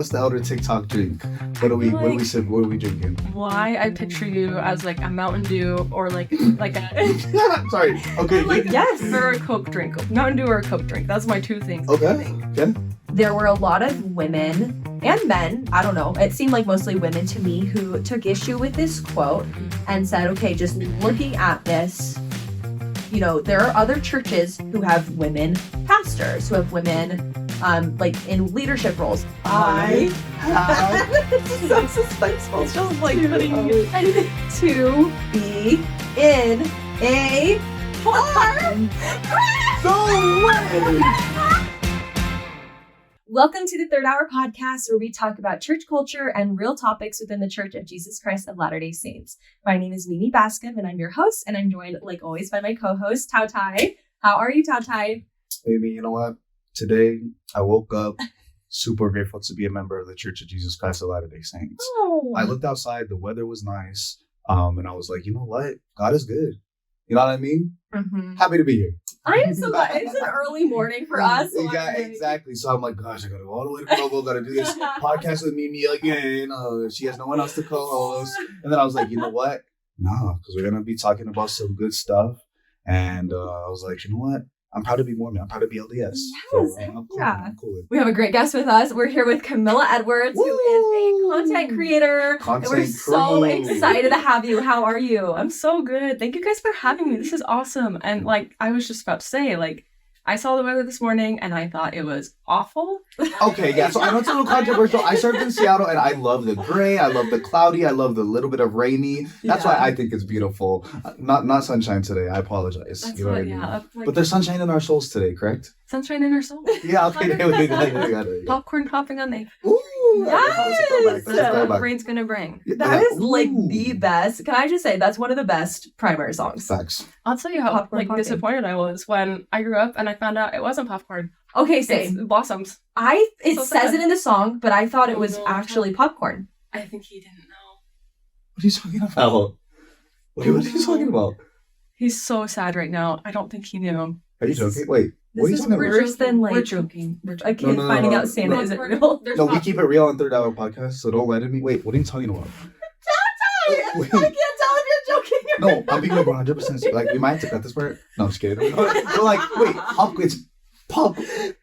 What's the elder TikTok drink? What are we drinking? Why I picture you as like a Mountain Dew or like a Sorry. Okay. like yes, or a Coke drink. Mountain Dew or a Coke drink. That's my two things. Okay. There were a lot of women and men, I don't know, it seemed like mostly women to me, who took issue with this quote and said, okay, just looking at this, you know, there are other churches who have women pastors, who have women like in leadership roles. I This is so suspenseful. It's just like putting to be in a bar. No way! Welcome to the Third Hour Podcast, where we talk about church culture and real topics within the Church of Jesus Christ of Latter-day Saints. My name is Mimi Bascom, and I'm your host, and I'm joined, like always, by my co-host, Tautai. How are you, Tautai? Baby, you know what? Today, I woke up super grateful to be a member of the Church of Jesus Christ of Latter-day Saints. Oh. I looked outside, the weather was nice, and I was like, you know what? God is good. You know what I mean? Mm-hmm. Happy to be here. I am so glad. It's an early morning for us. So Exactly. So I'm like, gosh, I gotta go all the way to Provo, gotta do this podcast with Mimi again. She has no one else to co-host. And then I was like, you know what? Nah, because we're gonna be talking about some good stuff. And I was like, you know what? I'm proud to be Mormon. I'm proud to be LDS. Yes. So, I'm cool. Yeah. I'm cool. We have a great guest with us. We're here with Kamilla Edwards, who is a content creator. And we're so excited to have you. How are you? I'm so good. Thank you guys for having me. This is awesome. And like I was just about to say, like I saw the weather this morning and I thought it was awful. Okay, yeah. So I know it's a little controversial. I served in Seattle and I love the gray. I love the cloudy. I love the little bit of rainy. That's why I think it's beautiful. Not sunshine today. I apologize. That's you know what, what I mean? yeah. Like, But there's sunshine in our souls today, correct? sunshine in our soul. Yeah, okay. We got it. Popcorn popping on the Ooh, Yes! That's what the rain's gonna bring. That is like Ooh. the best. Can I just say that's one of the best primary songs? Facts. I'll tell you how Popcorn like popping. disappointed I was when I grew up and I found out it wasn't popcorn. Okay, It's same. blossoms. It So says sad. it in the song, but I thought it Oh, was no. actually popcorn. I think he didn't know. What are you talking about? What are you talking about? He's so sad right now. I don't think he knew. Are you joking? Wait, what are This you is talking about? worse than like We're joking. We're a joking. kid No, finding no. out Santa No. isn't real. There's No, we pop- keep it real on Third Hour Podcast, so don't let me. Wait, what are you talking about? I Wait. can't tell if you're joking. No, I'm being over 100%. Like, we might have to cut this part. No, I'm just kidding. But like, wait, it's pop.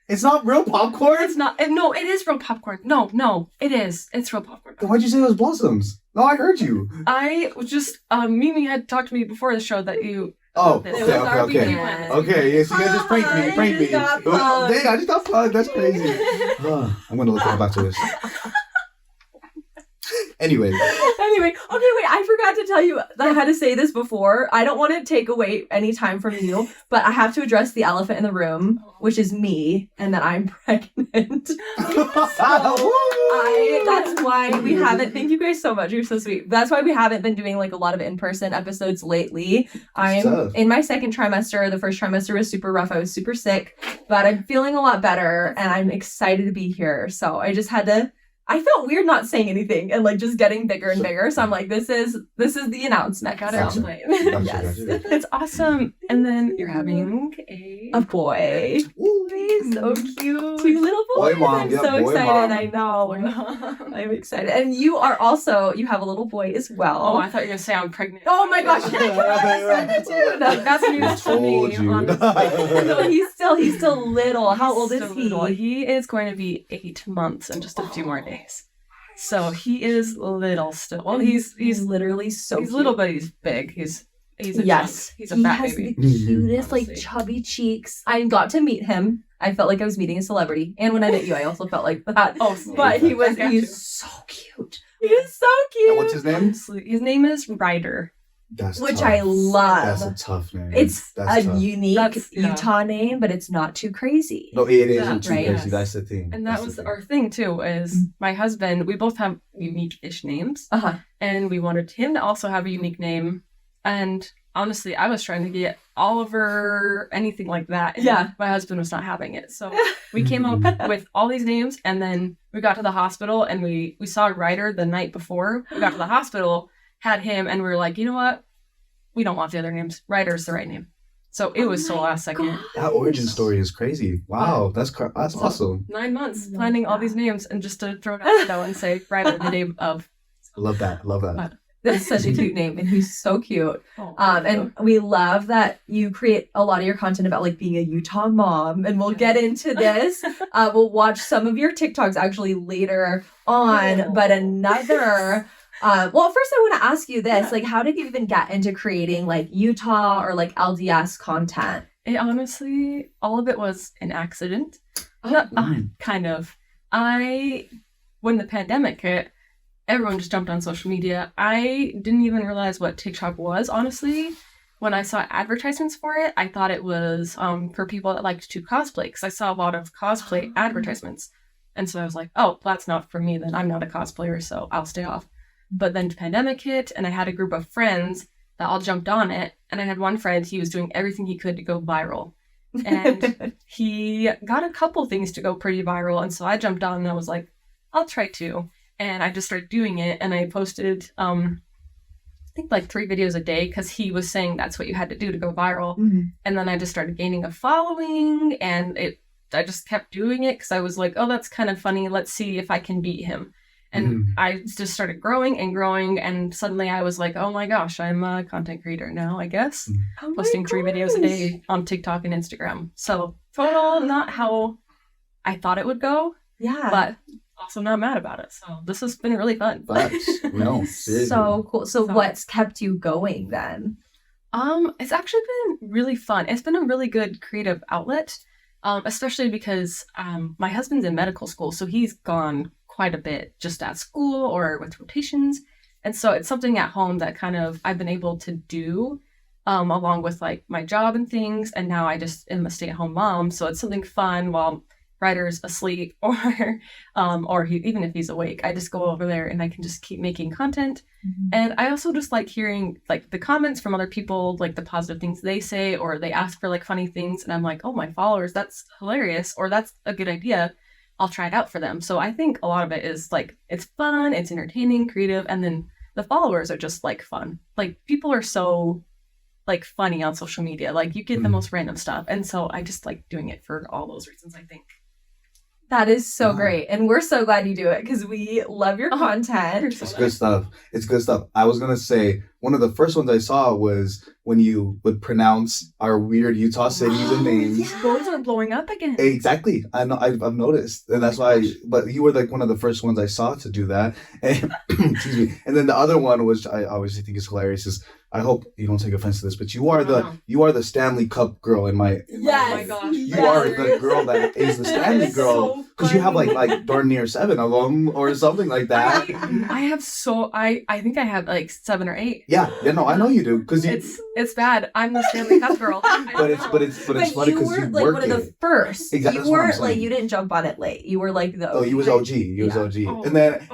It's not real popcorn? It's not. No, it is real popcorn. No, it is. It's real popcorn. Then why'd you say it was blossoms? No, I heard you. I was just Mimi had talked to me before the show that you. Oh, This okay, was our okay. weekend. Okay, yes, you guys just pranked me. You got plugged. Dang, I just got plugged. That's crazy. I'm gonna look it up after this. Anyway, Anyway, okay, wait, I forgot to tell you that I had to say this before. I don't want to take away any time from you, but I have to address the elephant in the room, which is me, and that I'm pregnant. That's why we haven't, thank you guys so much, you're so sweet. That's why we haven't been doing like a lot of in-person episodes lately. I'm tough. in my second trimester. The first trimester was super rough. I was super sick, but I'm feeling a lot better and I'm excited to be here. So I just had to, I felt weird not saying anything and like just getting bigger and bigger. So I'm like, this is the announcement. Gotta So, explain. yes. Gotcha. It's awesome. And then you're having A boy. Ooh. So cute. Two little Boy boys. mom, I'm yeah, so boy excited. mom. I know. I'm excited. And you have a little boy as well. Oh, I thought you were gonna say I'm pregnant. Oh my gosh. That's news for Told me. you. honestly. No, he's still little. How old is So he? little. He is going to be 8 months in just a few more days. So he is little still. Well, he's literally so he's cute. little, but he's big. He's a Yes, chunk. He's a he fat has baby. the cutest, like Honestly. chubby cheeks. I got to meet him. I felt like I was meeting a celebrity, and when I met you, I also felt like that. Oh, But he's so cute. He is so cute. And what's his name? His name is Ryder. That's Which tough. I love. That's a tough name. It's That's a tough. unique That's- yeah. Utah name, but it's not too crazy. No, it Yeah, isn't too right. crazy. That's the thing. And that That's was the thing. our thing too, is my husband, we both have unique-ish names. Uh-huh. And we wanted him to also have a unique name. And honestly, I was trying to get Oliver, anything like that. And Yeah. my husband was not having it. So we came up with all these names, and then we got to the hospital and we saw Ryder the night before. We got to the hospital, had him, and we were like, you know what? We don't want the other names. Ryder's the right name. So it was so last second. That origin story is crazy. Wow, that's awesome. 9 months planning all these names and just to throw it out there and say right at the day of. Love that. That's such a cute name, and he's so cute. Oh, And we love that you create a lot of your content about like being a Utah mom, and we'll get into this. We'll watch some of your TikToks actually later on, but another. Well, first I want to ask you this: like, how did you even get into creating like Utah or like LDS content? It honestly, all of it was an accident. Kind of. When the pandemic hit, everyone just jumped on social media. I didn't even realize what TikTok was, honestly. When I saw advertisements for it, I thought it was for people that liked to cosplay, because I saw a lot of cosplay advertisements. And so I was like, oh, that's not for me then. I'm not a cosplayer, so I'll stay off. But then the pandemic hit, and I had a group of friends that all jumped on it. And I had one friend, he was doing everything he could to go viral. And he got a couple things to go pretty viral. And so I jumped on and I was like, I'll try too. And I just started doing it, and I posted, I think like 3 videos a day, because he was saying that's what you had to do to go viral. Mm-hmm. And then I just started gaining a following, and I just kept doing it because I was like, oh, that's kind of funny. Let's see if I can beat him. And I just started growing, and suddenly I was like, oh my gosh, I'm a content creator now, I guess. Posting 3 videos a day on TikTok and Instagram. So total, not how I thought it would go. Yeah. But also not mad about it. So this has been really fun. No, seriously. So cool. So what's kept you going then? It's actually been really fun. It's been a really good creative outlet, especially because my husband's in medical school, so he's gone quite a bit just at school or with rotations. And so it's something at home that kind of I've been able to do along with like my job and things. And now I just am a stay-at-home mom. So it's something fun while Ryder's asleep or even if he's awake, I just go over there and I can just keep making content. And I also just like hearing like the comments from other people, like the positive things they say, or they ask for like funny things. And I'm like, oh, my followers, that's hilarious. Or that's a good idea. I'll try it out for them. So I think a lot of it is like, it's fun, it's entertaining, creative. And then the followers are just like fun. Like people are so like funny on social media. Like you get the most random stuff. And so I just like doing it for all those reasons, I think. That is so great. And we're so glad you do it because we love your content. It's good stuff. It's good stuff. I was going to say, one of the first ones I saw was when you would pronounce our weird Utah cities and names. These boys are blowing up again. Exactly. I know. I've noticed. And that's why, but you were like one of the first ones I saw to do that. And, excuse me. And then the other one, which I obviously think is hilarious, is I hope you don't take offense to this, but you are the Stanley Cup girl in my yes. Oh my gosh. You are the girl that is the Stanley girl because you have like darn near 7 of them or something like that. I have I think I have like 7 or 8. Yeah, no, I know you do because it's bad. I'm the Stanley Cup girl. but it's funny because you like work one of the first. Exactly. You weren't like you didn't jump on it late. You were like the. Oh, you was OG. You was OG, and then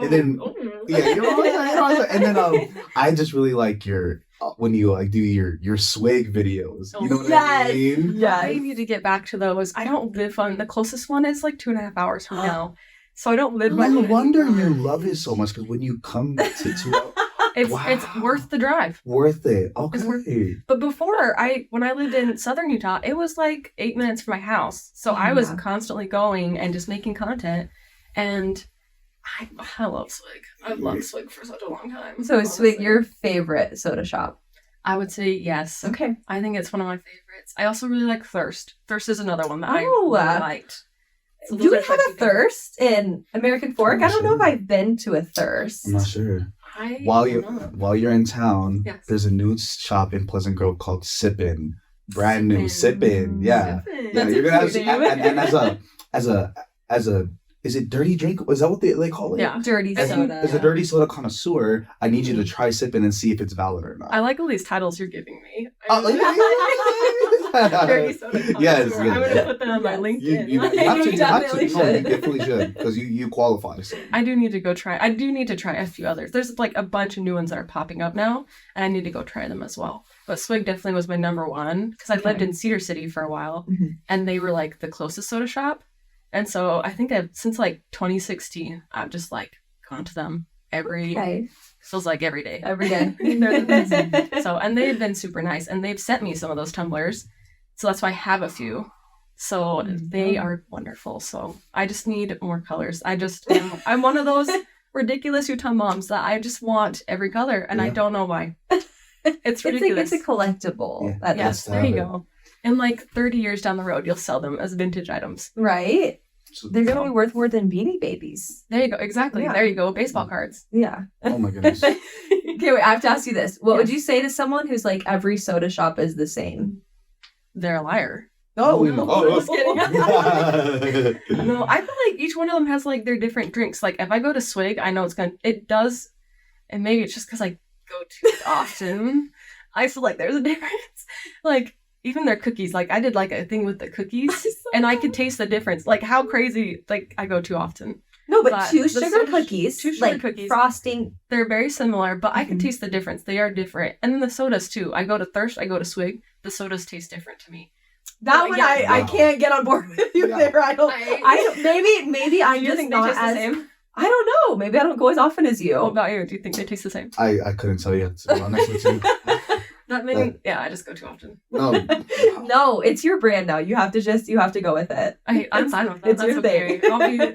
yeah, you know what I'm saying? And then I just really like your. When you like do your Swig videos, you know what I mean? Yeah, I need to get back to those. I don't live on the closest one is like 2.5 hours from now, so I don't live. No wonder you love it so much because when you come to it's worth the drive. Worth it. Okay. But before when I lived in southern Utah, it was like 8 minutes from my house, so I was constantly going and just making content, and I love Swig. I've loved Swig for such a long time. So is Swig your favorite soda shop? I would say yes. Okay. I think it's one of my favorites. I also really like Thirst. Thirst is another one that I really liked. So do we have a Thirst in American Fork? I don't know if I've been to a Thirst. I'm not sure. While you're in town, there's a new shop in Pleasant Grove called Sippin'. Brand new Sippin'. Yeah. Sippin'. Yeah, you're gonna have and as a is it dirty drink? Is that what they call it? Yeah, dirty soda. As a dirty soda connoisseur, I need you to try Sippin' and see if it's valid or not. I like all these titles you're giving me. Dirty soda connoisseur. Yes. I'm going to put that on my LinkedIn. You definitely should. You definitely should because you qualify. So. I do need to go try. I do need to try a few others. There's like a bunch of new ones that are popping up now, and I need to go try them as well. But Swig definitely was my number one because I lived in Cedar City for a while, and they were like the closest soda shop. And so I think since like 2016, I've just like gone to them feels like every day. Every day. They're the best. So, and they've been super nice, and they've sent me some of those tumblers. So that's why I have a few. So they are wonderful. So I just need more colors. I'm one of those ridiculous Utah moms that I just want every color, and I don't know why. It's ridiculous. It's a collectible. Yeah. Yes, there you go. And like 30 years down the road, you'll sell them as vintage items. Right? They're going to be worth more than Beanie Babies. There you go. Exactly. Yeah. There you go. Baseball cards. Yeah. Oh my goodness. Okay, wait, I have to ask you this. What would you say to someone who's like, every soda shop is the same? They're a liar. Oh, no. oh, Just kidding. No, I feel like each one of them has like their different drinks. Like if I go to Swig, I know it does, and maybe it's just because I go too often. I feel like there's a difference. Like even their cookies, like I did like a thing with the cookies, and I could taste the difference. Like how crazy, like I go too often. No, but two sugar cookies, frosting. They're very similar, but I can taste the difference. They are different. And then the sodas too. I go to Thirst, I go to Swig. The sodas taste different to me. That one I can't get on board with you there. I don't maybe I'm just not as... the same? I don't know. Maybe I don't go as often as you. What about you? Do you think they taste the same? I couldn't tell you, to be honest with you. I just go too often. No, it's your brand now. You have to go with it. I'm fine with that. It's your thing.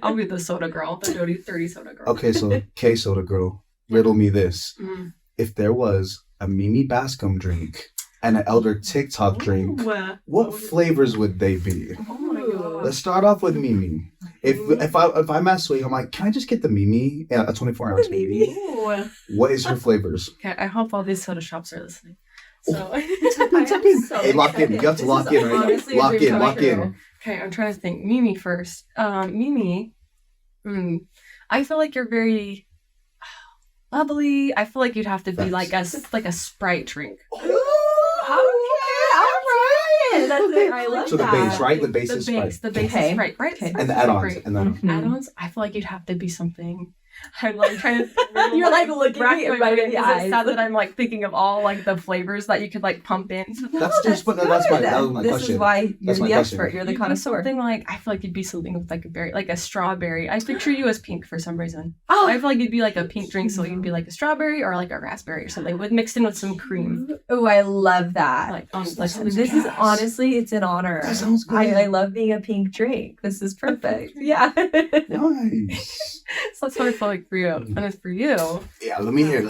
I'll be the soda girl, the dirty soda girl. Okay, so K soda girl, riddle me this. If there was a Mimi Bascom drink and an Elder TikTok drink, what flavors would they be? Oh my god. Let's start off with Mimi. If I'm at Swig, I'm like, can I just get the Mimi? Yeah, a 24-ounce Mimi. What is her flavors? Okay, I hope all these soda shops are listening. So Tap in. Hey, lock in. You have to lock in, right? Lock in. Okay, I'm trying to think. Mimi first. Mimi, I feel like you're very bubbly. I feel like you'd have to be like a Sprite drink. I love so the base, right? The base is Sprite. The base is Sprite, right? Okay. And the add-ons. Add-ons, I feel like you'd have to be something. I'm like trying to. You're like looking at me right in the eyes. It's sad that I'm like thinking of all like the flavors that you could like pump in. That was my this question. Is why you're the expert. You're the You'd connoisseur. Something like I feel like you'd be something with like a berry, like a strawberry. I picture you as pink for some reason. Oh, I feel like you'd be like a pink drink, so you'd be like a strawberry or like a raspberry or something, with mixed in with some cream. Oh, I love that. Like this is honestly, it's an honor. That sounds good. I love being a pink drink. This is perfect. Yeah. Nice. So that's what I feel like for you, and it's for you. Yeah, let me hear.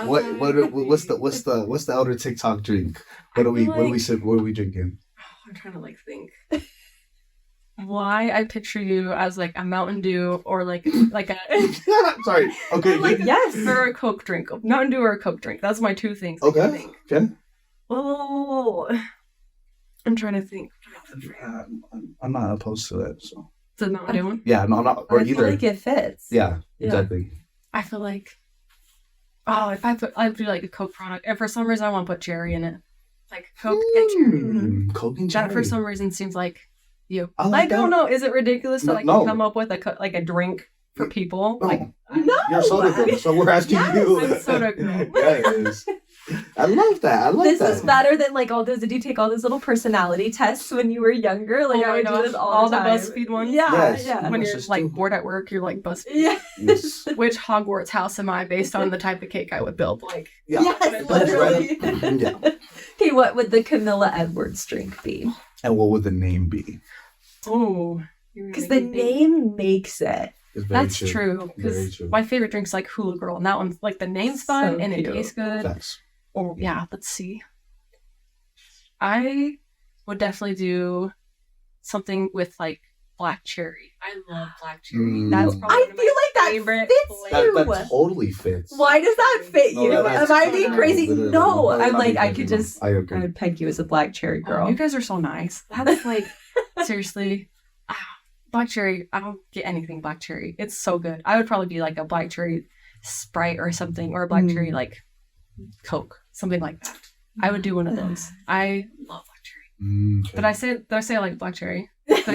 What's the Elder TikTok drink? What are we drinking? I'm trying to like think. Why I picture you as like a Mountain Dew or like a sorry. Okay. yes, or a Coke drink. Mountain Dew or a Coke drink. That's my two things. Okay. Okay. Oh, I'm trying to think. I'm not opposed to that. So. Is it not Mountain Dew one? Yeah, no, I'm not. Or either. I feel like it fits. Yeah, exactly. I feel like. Oh, if I'd do like a Coke product, and for some reason I want to put cherry in it, like Coke and cherry. Coke and cherry. That for some reason seems like you. I don't know. Is it ridiculous that I can come up with a drink for people? No. No. You're soda girl, so we're asking you. I'm soda girl. Yes. I love that. This is better than like all those. Did you take all those little personality tests when you were younger? Like I would do this all the time. BuzzFeed ones. Yeah, yes. When you're like bored at work, you're like BuzzFeed. Yeah. Yes. Which Hogwarts house am I based on the type of cake I would build? Like. Yeah. Yes, literally. Yeah. Okay, what would the Kamilla Edwards drink be? And what would the name be? Oh. Because the name makes it. That's true. Because my favorite drink's like Hula Girl, and that one's like the name's fun and it tastes good. Thanks. Oh yeah, let's see. I would definitely do something with like black cherry. I love black cherry. That's probably I feel like that fits you. That totally fits. Why does that fit you? Am I being crazy? No, I'm like I could just. I agree. I would peg you as a black cherry girl. Oh, you guys are so nice. That's like seriously. Black cherry. I don't get anything black cherry. It's so good. I would probably be like a black cherry Sprite or something, or a black cherry like Coke, something like that. I would do one of those. I love black cherry. Okay. Did I say I like black cherry? Take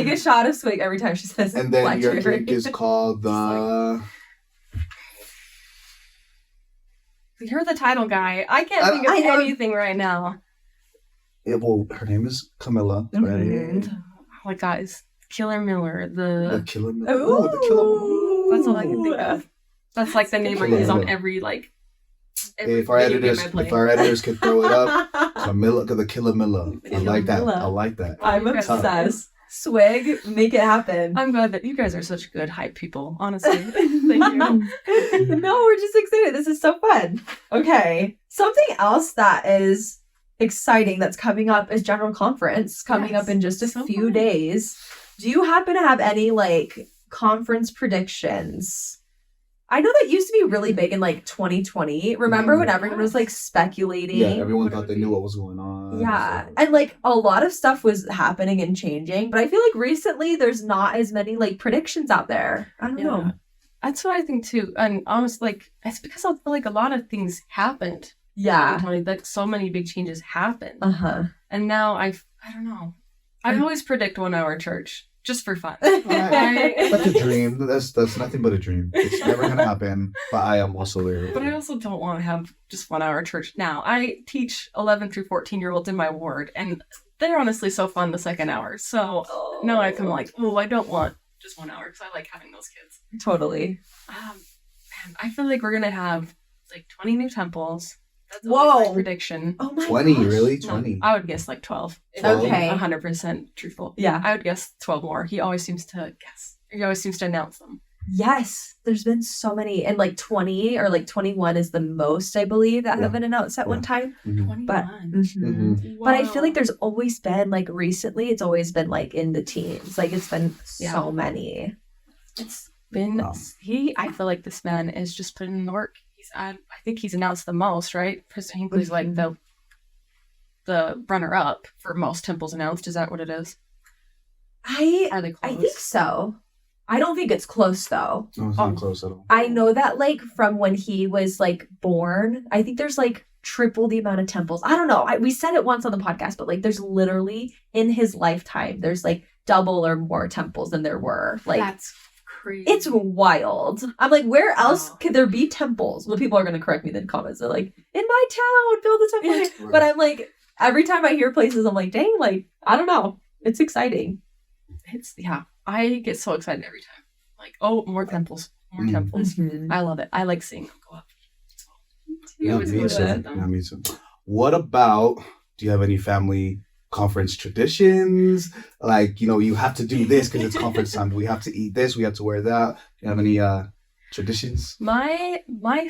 a shot of Swig every time she says. And then black your cherry. drink is called the. You're the title guy. I can't think of anything right now. Her name is Kamilla, right? Oh my God, it's Killer Miller. The Killer Miller. Oh, the Killer Miller. That's all I can think of. That's like the name I use on every If our editors could throw it up, Kamilla, the Killamilla. I like that. Killamilla. I like that. I'm obsessed. Swig, make it happen. I'm glad that you guys are such good hype people, honestly. Thank you. No, we're just excited. This is so fun. Okay. Something else that is exciting that's coming up is General Conference coming up in just a few days. Do you happen to have any like conference predictions? I know that used to be really big in like 2020. Remember when everyone was like speculating? Yeah, everyone thought they knew what was going on. Yeah. And like a lot of stuff was happening and changing. But I feel like recently there's not as many like predictions out there. I don't know. That's what I think too. And honestly, like, it's because I feel like a lot of things happened. Yeah. Like so many big changes happened. Uh-huh. And now I don't know. I always predict 1 hour church. Just for fun. That's a dream. That's nothing but a dream. It's never gonna happen. But I am also there. But I also don't want to have just 1 hour church now. I teach 11 through 14-year-olds in my ward, and they're honestly so fun the second hour. So now I come like, oh, I don't want just 1 hour because I like having those kids. Totally. Man, I feel like we're gonna have like 20 new temples. That's my prediction. Oh my 20, gosh. really? 20. I would guess like 12. Okay. 100% truthful. Yeah. I would guess 12 more. He always seems to guess. He always seems to announce them. Yes. There's been so many. And like 20 or like 21 is the most, I believe, that have been announced at one time. 21. But, but I feel like there's always been, like recently, it's always been like in the teens. Like it's been so many. It's been, I feel like this man is just putting in the work. I think he's announced the most, right? Because he's like the runner-up for most temples announced. Is that what it is? Are they close? I think so. I don't think it's close though. No, it's not close at all. I know that like from when he was like born, I think there's like triple the amount of temples. I don't know. We said it once on the podcast, but like there's literally in his lifetime, there's like double or more temples than there were. Like that's crazy. It's wild. I'm like, where else could there be temples? Well, people are going to correct me in the comments. They're like, in my town, build a temple. Right. But I'm like, every time I hear places, I'm like, dang, like, I don't know. It's exciting. I get so excited every time. Like, oh, more temples. More temples. Mm-hmm. I love it. I like seeing them go up. Me too. What about, do you have any family conference traditions? Like, you have to do this because it's conference time. We have to eat this. We have to wear that. Do you have any traditions? My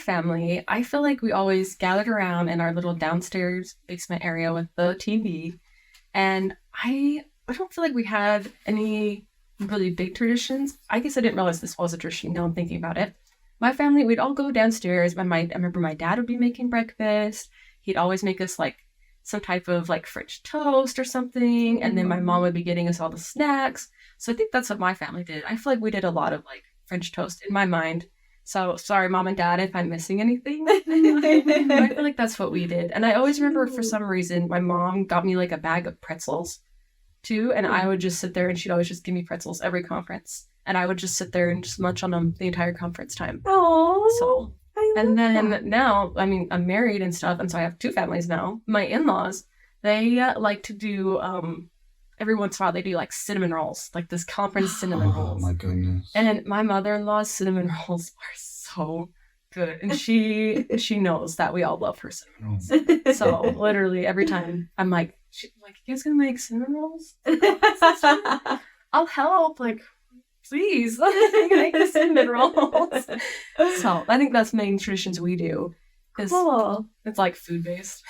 family, I feel like we always gathered around in our little downstairs basement area with the TV. And I don't feel like we had any really big traditions. I guess I didn't realize this was a tradition. Now I'm thinking about it. My family, we'd all go downstairs. I remember my dad would be making breakfast. He'd always make us like some type of like French toast or something. And then my mom would be getting us all the snacks. So I think that's what my family did. I feel like we did a lot of like French toast in my mind. So sorry, Mom and Dad, if I'm missing anything. I feel like that's what we did. And I always remember for some reason, my mom got me like a bag of pretzels too. And I would just sit there and she'd always just give me pretzels every conference. And I would just sit there and just munch on them the entire conference time. Oh, so. And then now, I mean, I'm married and stuff, and so I have 2 families now. My in-laws, they like to do, every once in a while, they do like cinnamon rolls, like this conference cinnamon rolls. Oh my goodness. And my mother-in-law's cinnamon rolls are so good. And she knows that we all love her cinnamon rolls. So literally every time I'm like, you guys gonna make cinnamon rolls? I'll help, like, please, make the cinnamon rolls. So I think that's main traditions we do. Cool. It's like food based.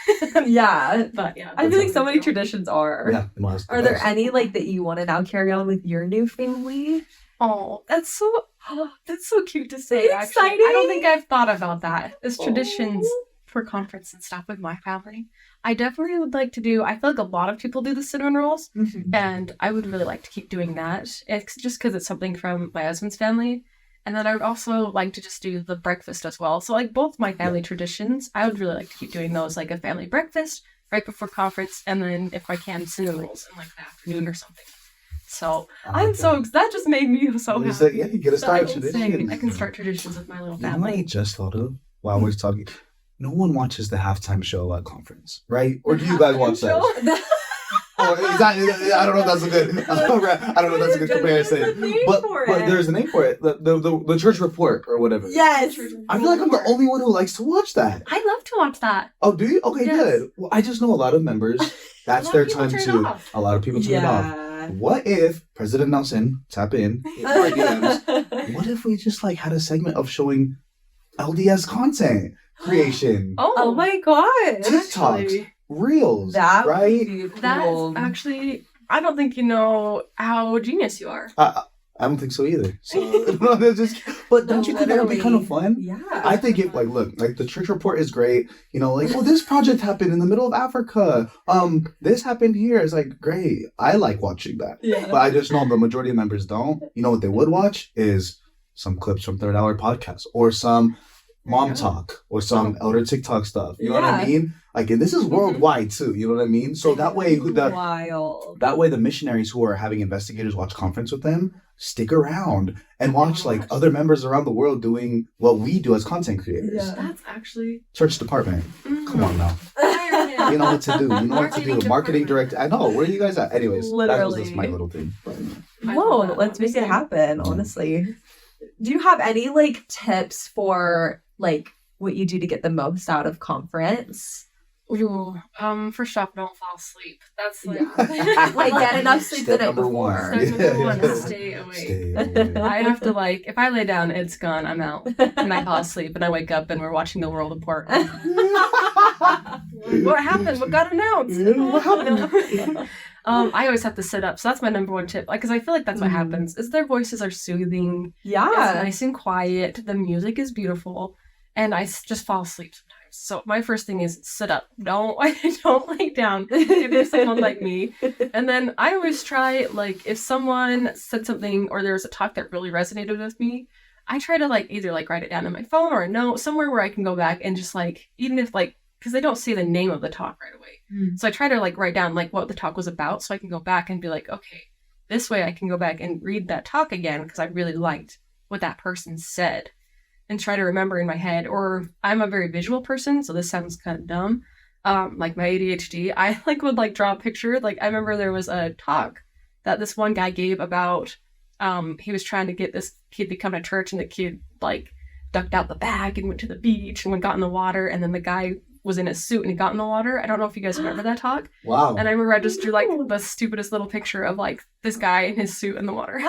Yeah. But yeah. I feel like so many traditions are. Yeah. Are there any like that you want to now carry on with your new family? Oh, that's so cute to say. It's actually. exciting. I don't think I've thought about that. As traditions for conference and stuff with my family. I definitely would like to do, I feel like a lot of people do the cinnamon rolls, and I would really like to keep doing that. It's just because it's something from my husband's family. And then I would also like to just do the breakfast as well. So like both my family traditions, I would really like to keep doing those, like a family breakfast right before conference, and then if I can, cinnamon rolls in like the afternoon or something. So that just made me so happy. Yeah, you get a start tradition. I can start traditions with my little family. I just thought of while we're talking. No one watches the halftime show at conference, right? Or do you guys watch that? Or exactly, I don't know if that's a good. I don't know if that's a good comparison. But there's a name for it. The church report or whatever. Yes. I feel like I'm the only one who likes to watch that. I love to watch that. Oh, do you? Okay, Yes. good. Well, I just know a lot of members. That's their time to. A lot of people turn it off. What if President Nelson tap in our DMs? What if we just like had a segment of showing LDS content creation, Oh my god. TikToks, Reels, That would right? be cool. That's actually, I don't think you know how genius you are. I don't think so either. So, but don't you think that would be kind of fun? Yeah. I think if look, the church report is great. You know, this project happened in the middle of Africa. This happened here. It's like, great. I like watching that. Yeah. But I just know the majority of members don't. You know what they would watch is some clips from Third Hour Podcast or some mom talk or some elder TikTok stuff. You know what I mean? And this is worldwide too. You know what I mean? So that way, Wild. that way the missionaries who are having investigators watch conference with them stick around and watch other members around the world doing what we do as content creators. Yeah. That's actually Church department. Come on now. You know what to do. You know what to do. Marketing director. I know. Where are you guys at? Anyways, that was just my little thing. Whoa, let's make it happen, honestly. Do you have any tips for what you do to get the most out of conference? Ooh, first off, don't fall asleep. That's Get enough sleep the Step night number before. one. Step number one is stay awake. I have to if I lay down, it's gone. I'm out. And I fall asleep and I wake up and we're watching the world report. What happened? What got announced? What happened? I always have to sit up, so that's my number one tip. Because I feel like that's what happens. Is their voices are soothing. Yeah. It's nice and quiet. The music is beautiful, and I just fall asleep sometimes. So my first thing is sit up. Don't lay down if you're someone like me. And then I always try if someone said something or there was a talk that really resonated with me, I try to either write it down on my phone or a note somewhere where I can go back and just even if because they don't say the name of the talk right away. So I try to write down what the talk was about so I can go back and be okay, this way I can go back and read that talk again because I really liked what that person said and try to remember in my head. Or I'm a very visual person, so this sounds kind of dumb. My ADHD, I would draw a picture. I remember there was a talk that this one guy gave about he was trying to get this kid to come to church, and the kid ducked out the bag and went to the beach and got in the water, and then the guy was in a suit and he got in the water. I don't know if you guys remember that talk. Wow. And I remember I just drew the stupidest little picture of this guy in his suit in the water.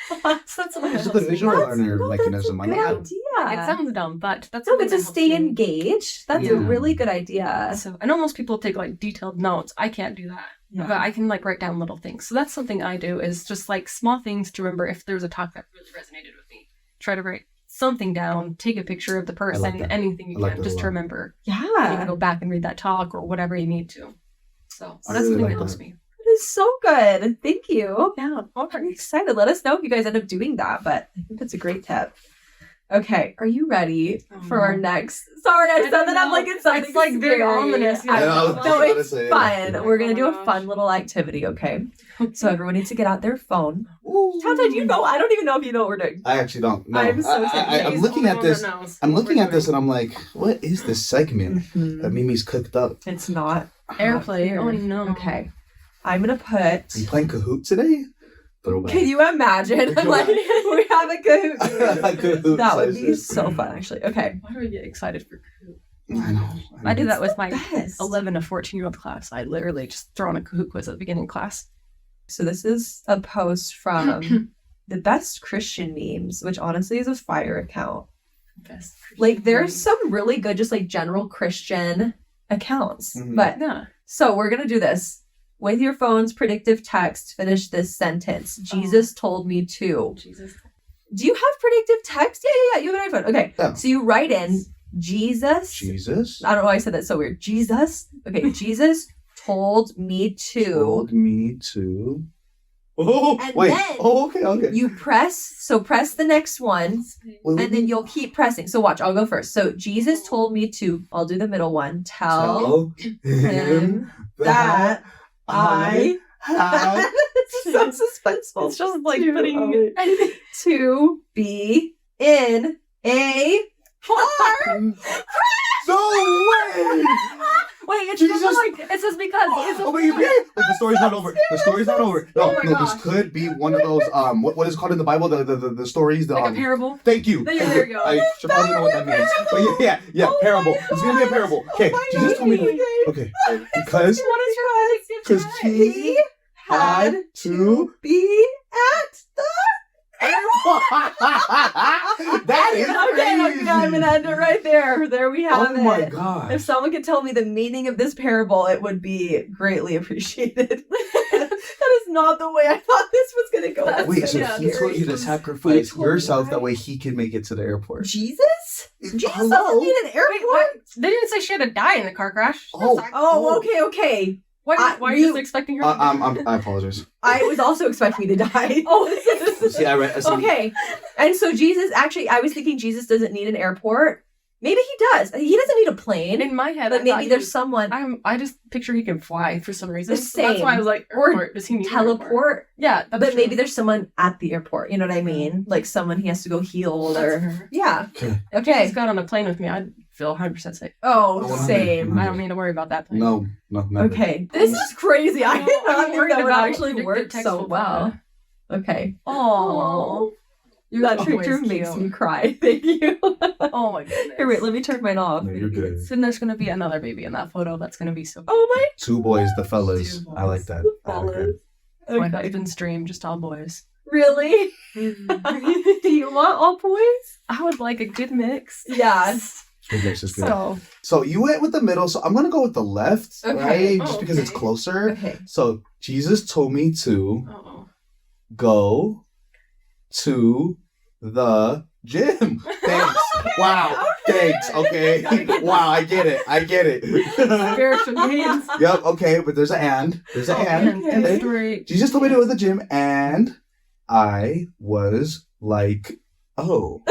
So that's what This is the visual learner mechanism. I Good know. idea. It sounds dumb, but that's No, something but to that stay helps me. engaged, that's a Yeah. really good idea. So I know most people take detailed notes. I can't do that. Yeah. But I can write down little things. So that's something I do is just small things to remember if there's a talk that really resonated with me. Try to write something down, take a picture of the person, that. anything you I like can, that a just to lot. remember. You can Yeah. go back and read that talk or whatever you need to. So I that's really something like that helps that. me. That is so good. Thank you. Yeah. I'm excited. Let us know if you guys end up doing that, but I think that's a great tip. Okay, are you ready for our next? Sorry, I said that. I'm it sounds It's very scary. ominous. I Yeah, know. I was No, gonna it's say, fun. yeah. We're gonna do Oh a my fun gosh. little activity, okay? So everyone needs to get out their phone. Tautai, do you know? I don't even know if you know what we're doing. I actually don't. No. I'm so I'm looking at this. I'm looking at this and I'm like, what is this segment that Mimi's cooked up? It's not Airplay. here. Oh no. Okay, I'm gonna put. You playing Kahoot today? Throwback. Can you imagine? I'm we have a Kahoot. Kahoot That would be session. so fun, actually. Okay. Why do we get excited for Kahoot? I know. I do that with my Best. 11 to 14-year-old class. I literally just throw on a Kahoot quiz at the beginning of class. So this is a post from the Best Christian Memes, which honestly is a fire account. Best There's some really good, just general Christian accounts. Mhm. But Yeah. so we're gonna do this. With your phone's predictive text, finish this sentence. Jesus told me to. Jesus. Do you have predictive text? Yeah. You have an iPhone. Okay. Yeah. So you write in Jesus. Jesus I don't know why I said that so weird. Jesus. Okay. Jesus told me to. told me to. Oh, And wait. then Oh, okay. You press the next one, Wait, and then you'll keep pressing. So watch, I'll go first. So Jesus told me to, I'll do the middle one, tell him that I have It's so suspenseful. It's just To- putting to be in a car. no way. Wait, it's Jesus. just like it says because. Oh, wait, yeah. Like, the story's not over. The story's not over. No, Oh my no, this gosh. could be one of those, what is it called in the Bible? The stories, the, Like a parable? Thank you. There Thank you you. go. I should probably know what that means. But yeah, Oh parable. my It's gonna be a parable. Okay, Oh my Jesus told me to, God. okay, because What is your because he had to be at the that is crazy. Okay, I'm gonna end it right there. There we have it. Oh my god. If someone could tell me the meaning of this parable, it would be greatly appreciated. That is not the way I thought this was gonna go. That's Wait, so gonna he be told you to scary. sacrifice He told yourself me. that way he can make it to the airport. Jesus? Jesus Hello? doesn't need an airport? Wait, what? They didn't say she had to die in the car crash. Oh, okay. Why are you you- just expecting her? I apologize. I was also expecting me to die. Oh, See, I read. okay. And so Jesus, actually, I was thinking Jesus doesn't need an airport. Maybe he does. He doesn't need a plane. In my head, But I maybe thought there's someone I just picture he can fly for some reason. The So that's why I was like, Or airport. Does he need an airport? teleport. Yeah, that's But true. maybe there's someone at the airport. You know what I mean? Like someone he has to go heal That's or. fair. Yeah. Okay. If he Okay. just got on a plane with me, I'd feel 100% safe. Oh, 100. same. I don't need to worry about that plane. No, never. Okay. This is crazy. I No, did not I'm think worried that would about actually predictive work text so will well. Okay. Oh, That always picture makes cute. me cry. Thank you. Oh my goodness. Here, wait, let me turn mine off. No, you're good. Then there's gonna be another baby in that photo. That's gonna be so. Oh my 2 boys, the fellas. Two I like boys. that. I like God. that. My Okay. husband's dream, just all boys. Really? Do you want all boys? I would like a good mix. Yes. Good mix is good. So So you went with the middle, so I'm gonna go with the left, Okay. right? Just Oh, because it's okay. closer. Okay. So Jesus told me to oh. go to the gym. Thanks. Wow. Thanks. Okay. Wow, I get it. Spiritual gains. Yep, okay, but there's an and. There's an and. okay. And then Great. Jesus told me to go to the gym, and I was like, oh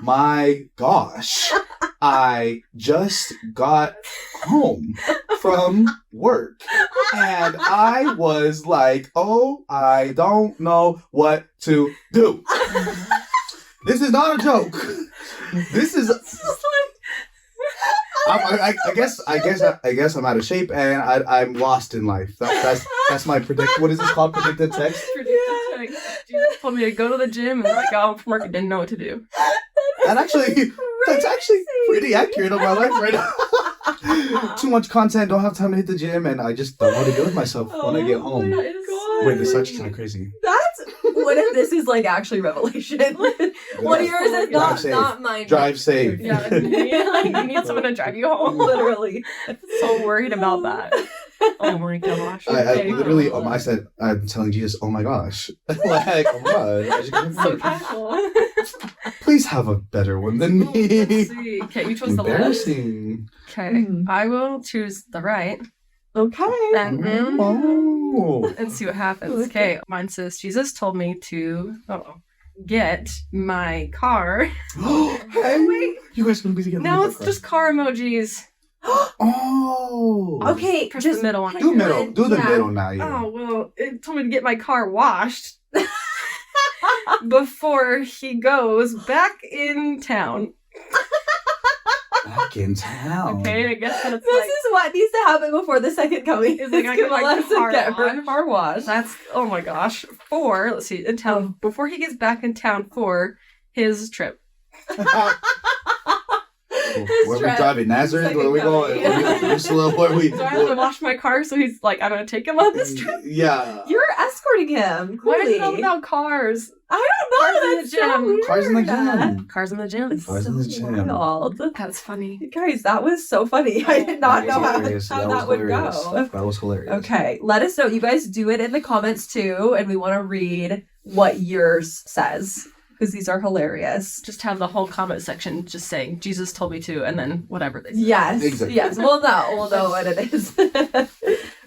my gosh. I just got home from work. And I was like, oh, I don't know what to do. This is not a joke. This is. I guess I'm out of shape and I'm lost in life. That's my predict. What is this called? Predictive text. Jesus told me to go to the gym and like got home from work and didn't know what to do. That's actually pretty accurate on my life right now. Too much content. Don't have time to hit the gym, and I just don't know what to do with myself when I get home. my God. Wait, this is actually kind of crazy. That's what if this is like actually revelation? One of yours is Drive safe. not mine. Drive safe. Yeah, you need someone to drive you home. Literally. So worried about that. Oh my gosh. I Okay. literally, I said, I'm telling Jesus, oh my gosh. Like, oh my God. I just got So home. casual. Please have a better one than Let's me. see. Okay, you chose the left. Embarrassing. Okay, Mm. I will choose the right Okay. and Oh. and see what happens. Okay, mine says Jesus told me to get my car. Hey, you guys gonna be together? Now it's just car emojis. Oh. Okay, Press just the middle one. I Do guess. middle. Do the Yeah. middle now. Yeah. Oh well, it told me to get my car washed before he goes back in town. Back in town. Okay, I guess that it's this like. is what needs to happen before the second coming. Is like I get my Kamilla has to car get her washed. car washed. That's oh my gosh. Let's see, in town before he gets back in town for his trip. Where we driving? Nazareth? Where we going? Jerusalem? Where we? So I have to wash my car, so he's like, I'm gonna take him on this trip. Yeah. You're escorting him. Why is it all Clearly. about cars? I don't know. Cars in That's the so gym. weird. Cars in the gym. Cars in the gym. Cars in the gym. Wild. That's funny. Guys, that was so funny. I did not know how hilarious. that was would hilarious. go. That was hilarious. Okay, let us know. You guys do it in the comments too, and we want to read what yours says because these are hilarious. Just have the whole comment section just saying Jesus told me to, and then whatever they say. Yes, Exactly. yes. We'll know what it is.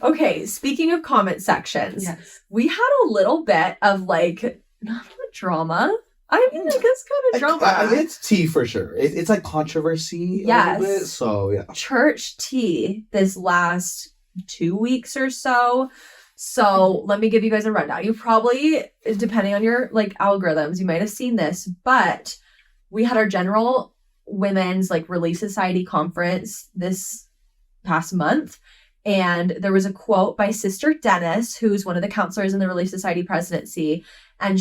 Okay, speaking of comment sections, Yes. we had a little bit of like not a drama. I mean, I guess kind of drama. It's tea for sure. It's like controversy. Yes. A little bit, so yeah. Church tea this last 2 weeks or so. So let me give you guys a rundown. You probably, depending on your like algorithms, you might have seen this, but we had our general women's like Relief Society conference this past month. And there was a quote by Sister Dennis, who's one of the counselors in the Relief Society presidency. And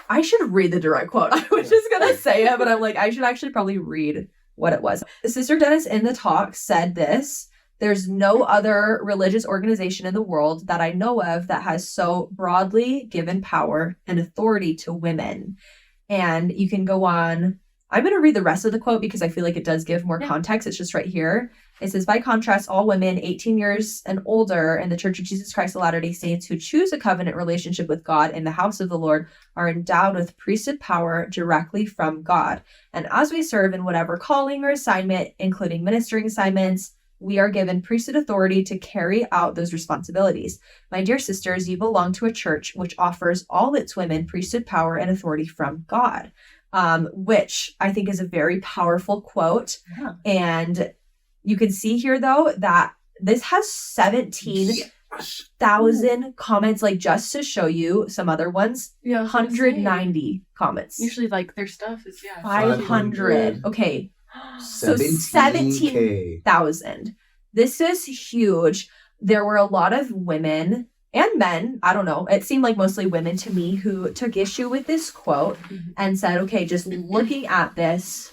I should read the direct quote. I was just going to say it, but I'm like, I should actually probably read what it was. Sister Dennis in the talk said this: "There's no other religious organization in the world that I know of that has so broadly given power and authority to women." And you can go on. I'm going to read the rest of the quote because I feel like it does give more context. It's just right here. It says, "By contrast, all women 18 years and older in the Church of Jesus Christ of Latter-day Saints who choose a covenant relationship with God in the house of the Lord are endowed with priesthood power directly from God. And as we serve in whatever calling or assignment, including ministering assignments, we are given priesthood authority to carry out those responsibilities. My dear sisters, you belong to a church which offers all its women priesthood power and authority from God." Which I think is a very powerful quote. Yeah. And you can see here, though, that this has 17,000 comments, like just to show you some other ones. Yeah. 190 comments. Usually, like, their stuff is, 500. Okay. So 17K. 17,000. This is huge. There were a lot of women and men, I don't know, it seemed like mostly women to me, who took issue with this quote and said, okay, just looking at this,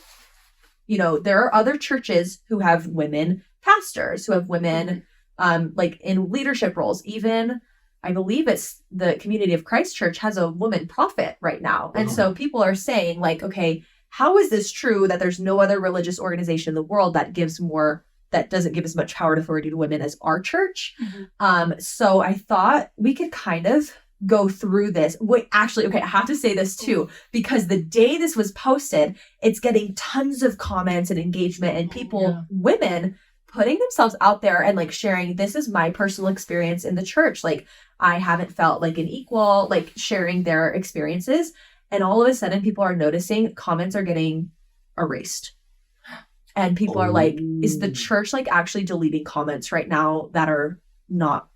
there are other churches who have women pastors, who have women like in leadership roles. Even I believe it's the Community of Christ Church has a woman prophet right now. And so people are saying, like, okay, how is this true that there's no other religious organization in the world that doesn't give as much power and authority to women as our church? So I thought we could kind of go through this. Wait, actually, okay, I have to say this too, because the day this was posted, it's getting tons of comments and engagement and people, women, putting themselves out there and like sharing, this is my personal experience in the church. Like, I haven't felt like an equal, like sharing their experiences. And all of a sudden people are noticing comments are getting erased. And people are like, is the church like actually deleting comments right now that are not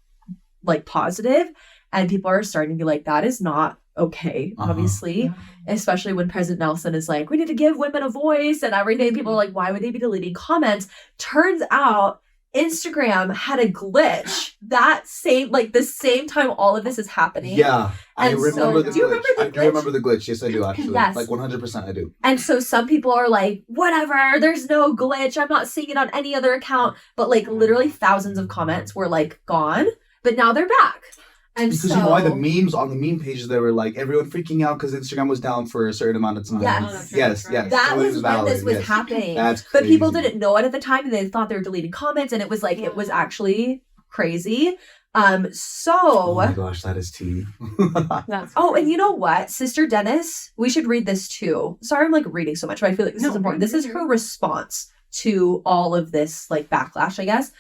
like positive? And people are starting to be like, that is not okay, obviously, especially when President Nelson is like, we need to give women a voice and everything. People are like, why would they be deleting comments? Turns out Instagram had a glitch the same time all of this is happening. Yeah, I remember the glitch. Do you remember the glitch? I do remember the glitch. Yes, I do, actually. Yes. Like 100% I do. And so some people are like, whatever, there's no glitch. I'm not seeing it on any other account. But like literally thousands of comments were like gone, but now they're back. And because you know why? The memes on the meme pages, they were like everyone freaking out because Instagram was down for a certain amount of time. Yes. That so was when this was happening. That's but crazy. people didn't know it at the time, and they thought they were deleting comments, and it was like it was actually crazy. Oh my gosh, that is tea. And you know what, Sister Dennis, we should read this too. Sorry, I'm like reading so much, but I feel like this is important. This is her response to all of this like backlash, I guess.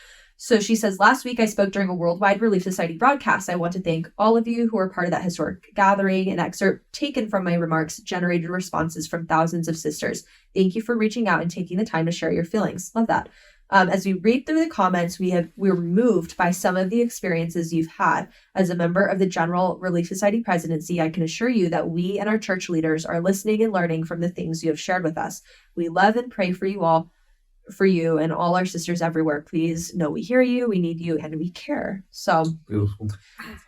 So she says, last week I spoke during a worldwide Relief Society broadcast. I want to thank all of you who were part of that historic gathering. An excerpt taken from my remarks generated responses from thousands of sisters. Thank you for reaching out and taking the time to share your feelings. Love that. As we read through the comments, we're moved by some of the experiences you've had. As a member of the General Relief Society presidency, I can assure you that we and our church leaders are listening and learning from the things you have shared with us. We love and pray for you all. For you and all our sisters everywhere. Please know we hear you, we need you, and we care. So beautiful.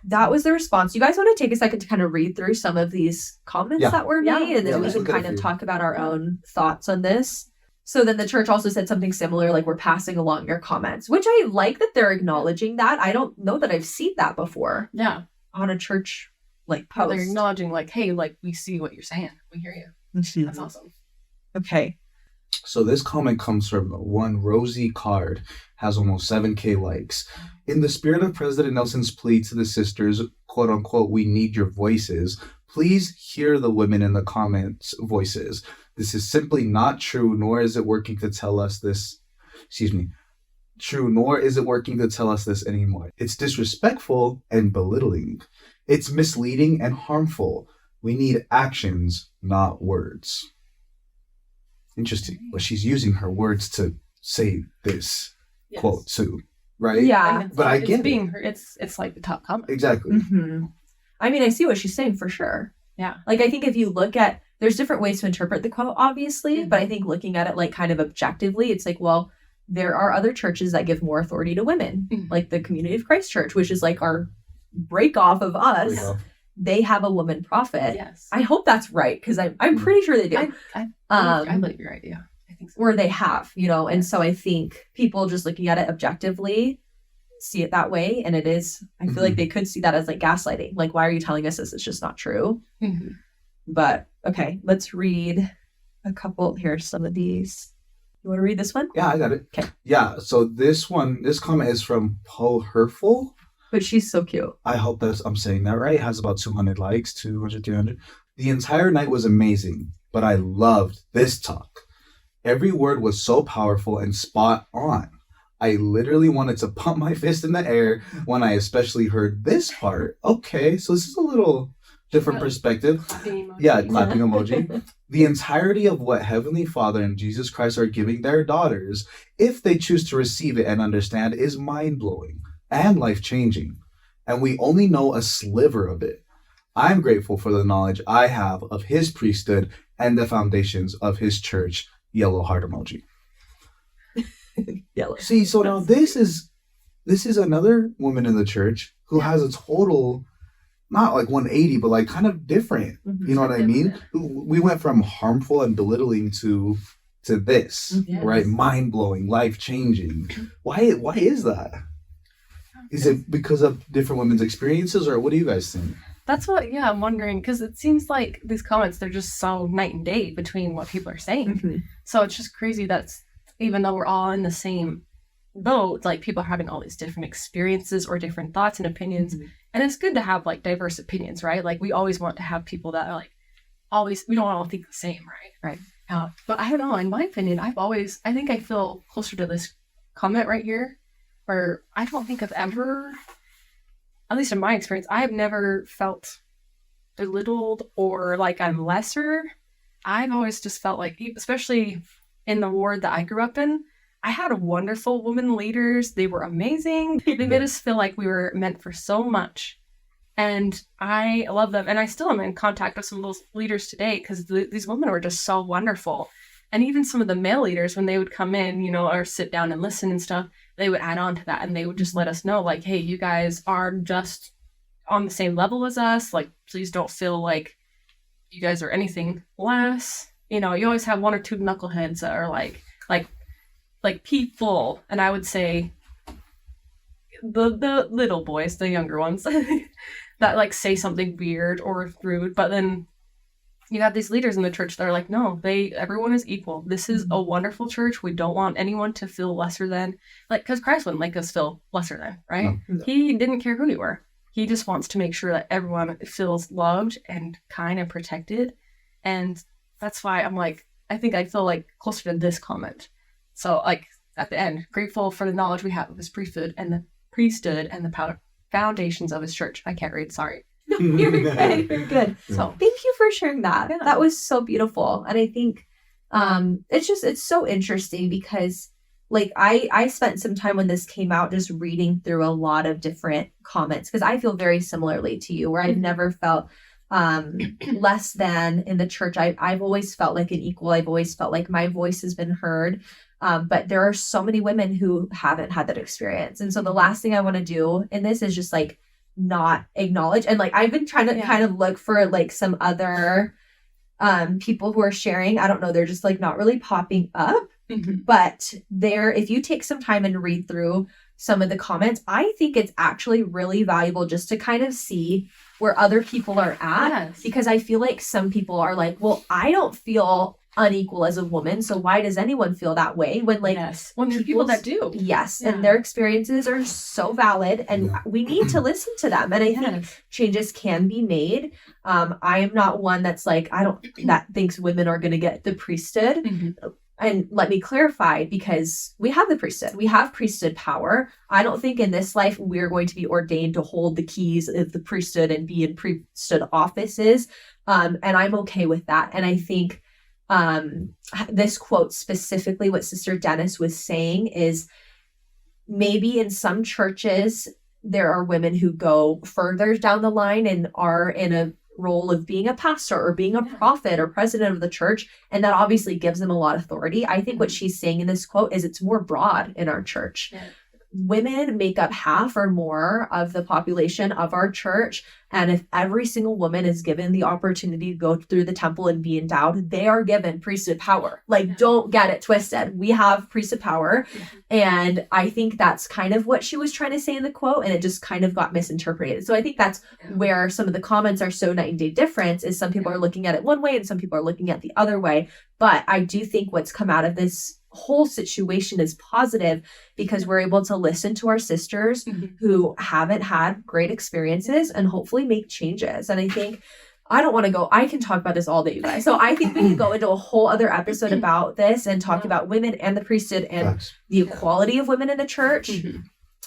That was the response. You guys want to take a second to kind of read through some of these comments that were made, and then we can kind of talk about our own thoughts on this. So then the church also said something similar, like, we're passing along your comments, which I like that they're acknowledging that. I don't know that I've seen that before. Yeah. On a church like post. They're acknowledging like, hey, like, we see what you're saying. We hear you. That's awesome. Okay. So this comment comes from one Rosie Card, has almost 7K likes. In the spirit of President Nelson's plea to the sisters, quote unquote, we need your voices, please hear the women in the comments' voices. This is simply not true, nor is it working to tell us this. Nor is it working to tell us this anymore. It's disrespectful and belittling. It's misleading and harmful. We need actions, not words. Interesting. But she's using her words to say this quote too, right? Yeah. But I get it. It's like the top comment. Exactly. Mm-hmm. I mean, I see what she's saying for sure. Yeah. Like, I think if you look at, there's different ways to interpret the quote, obviously, but I think looking at it like kind of objectively, it's like, well, there are other churches that give more authority to women, like the Community of Christ Church, which is like our break off of us. They have a woman prophet. Yes. I hope that's right, because I'm pretty sure they do. I believe you're right. Yeah, I think so. Or they have, and so I think people just looking at it objectively see it that way, and it is. I feel like they could see that as like gaslighting. Like, why are you telling us this? It's just not true. But okay, let's read a couple. Here's some of these. You want to read this one? Yeah, I got it. Okay. Yeah, so this comment is from Paul Herfel. But she's so cute. I hope I'm saying that right. It has about 200 likes, 200, 300. The entire night was amazing, but I loved this talk. Every word was so powerful and spot on. I literally wanted to pump my fist in the air when I especially heard this part. Okay, so this is a little different perspective. Yeah, clapping emoji. The entirety of what Heavenly Father and Jesus Christ are giving their daughters, if they choose to receive it and understand, is mind-blowing and life-changing. And we only know a sliver of it. I'm grateful for the knowledge I have of his priesthood and the foundations of his church. Yellow heart emoji. Yellow. See, so now this is another woman in the church who has a total, not like 180, but like kind of different. You know what I mean? We went from harmful and belittling to this, right? Mind-blowing, life-changing. Why is that? Is it because of different women's experiences, or what do you guys think? That's what, I'm wondering, because it seems like these comments, they're just so night and day between what people are saying. So it's just crazy that even though we're all in the same boat, like people are having all these different experiences or different thoughts and opinions. And it's good to have like diverse opinions, right? Like we always want to have people that are like, we don't all think the same, right? But I don't know, in my opinion, I think I feel closer to this comment right here, where I don't think I've ever, at least in my experience, I have never felt belittled or like I'm lesser. I've always just felt like, especially in the ward that I grew up in, I had wonderful women leaders. They were amazing. They made us feel like we were meant for so much. And I love them. And I still am in contact with some of those leaders today because these women were just so wonderful. And even some of the male leaders, when they would come in, or sit down and listen and stuff, they would add on to that. And they would just let us know, like, hey, you guys are just on the same level as us. Like, please don't feel like you guys are anything less. You always have one or two knuckleheads that are like people. And I would say the little boys, the younger ones, that like say something weird or rude. But then you have these leaders in the church that are like, no, everyone is equal. This is a wonderful church. We don't want anyone to feel lesser than, like, because Christ wouldn't make us feel lesser than, right? No. He didn't care who we were. He just wants to make sure that everyone feels loved and kind and protected. And that's why I'm like, I think I feel like closer to this comment. So like at the end, grateful for the knowledge we have of his priesthood and the foundations of his church. I can't read, sorry. No, you're good. You're good. So thank you for sharing that. Yeah. That was so beautiful. And I think it's so interesting because like I spent some time when this came out just reading through a lot of different comments because I feel very similarly to you where I've never felt less than in the church. I've always felt like an equal. I've always felt like my voice has been heard. But there are so many women who haven't had that experience. And so the last thing I want to do in this is just like not acknowledge. And like, I've been trying to kind of look for like some other people who are sharing. I don't know. They're just like not really popping up. But if you take some time and read through some of the comments, I think it's actually really valuable just to kind of see where other people are at. Because I feel like some people are like, well, I don't feel unequal as a woman, so why does anyone feel that way when like when there's people that do and their experiences are so valid and we need to listen to them, and I think changes can be made. I am not one that's like that thinks women are going to get the priesthood. And let me clarify, because we have the priesthood. We have priesthood power. I don't think in this life we're going to be ordained to hold the keys of the priesthood and be in priesthood offices. And I'm okay with that. And I think this quote specifically, what Sister Dennis was saying is maybe in some churches, there are women who go further down the line and are in role of being a pastor or being a prophet or president of the church, and that obviously gives them a lot of authority. I think what she's saying in this quote is it's more broad in our church. Yeah. Women make up half or more of the population of our church. And if every single woman is given the opportunity to go through the temple and be endowed, they are given priesthood power. Like, don't get it twisted. We have priesthood power. And I think that's kind of what she was trying to say in the quote. And it just kind of got misinterpreted. So I think that's where some of the comments are so night and day difference, is some people are looking at it one way and some people are looking at the other way. But I do think what's come out of this whole situation is positive, because we're able to listen to our sisters who haven't had great experiences and hopefully make changes. And I think I can talk about this all day, you guys. So I think we can go into a whole other episode about this and talk about women and the priesthood and the equality of women in the church.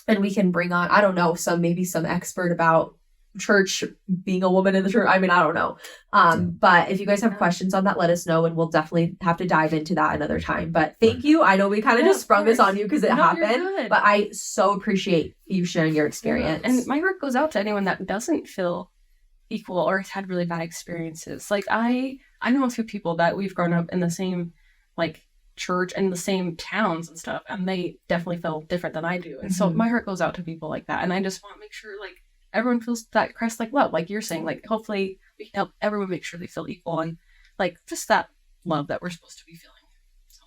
And we can bring on, I don't know, some expert about church being a woman in the church. I mean, I don't know. But if you guys have questions on that, let us know, and we'll definitely have to dive into that another time. But thank you. I know we kind of just sprung this on you because it happened, but I so appreciate you sharing your experience. And my heart goes out to anyone that doesn't feel equal or has had really bad experiences. Like I know a few people that we've grown up in the same like church and the same towns and stuff, and they definitely feel different than I do. And so my heart goes out to people like that. And I just want to make sure like everyone feels that Christ-like love, like you're saying. Like, hopefully we can help everyone make sure they feel equal and like just that love that we're supposed to be feeling. So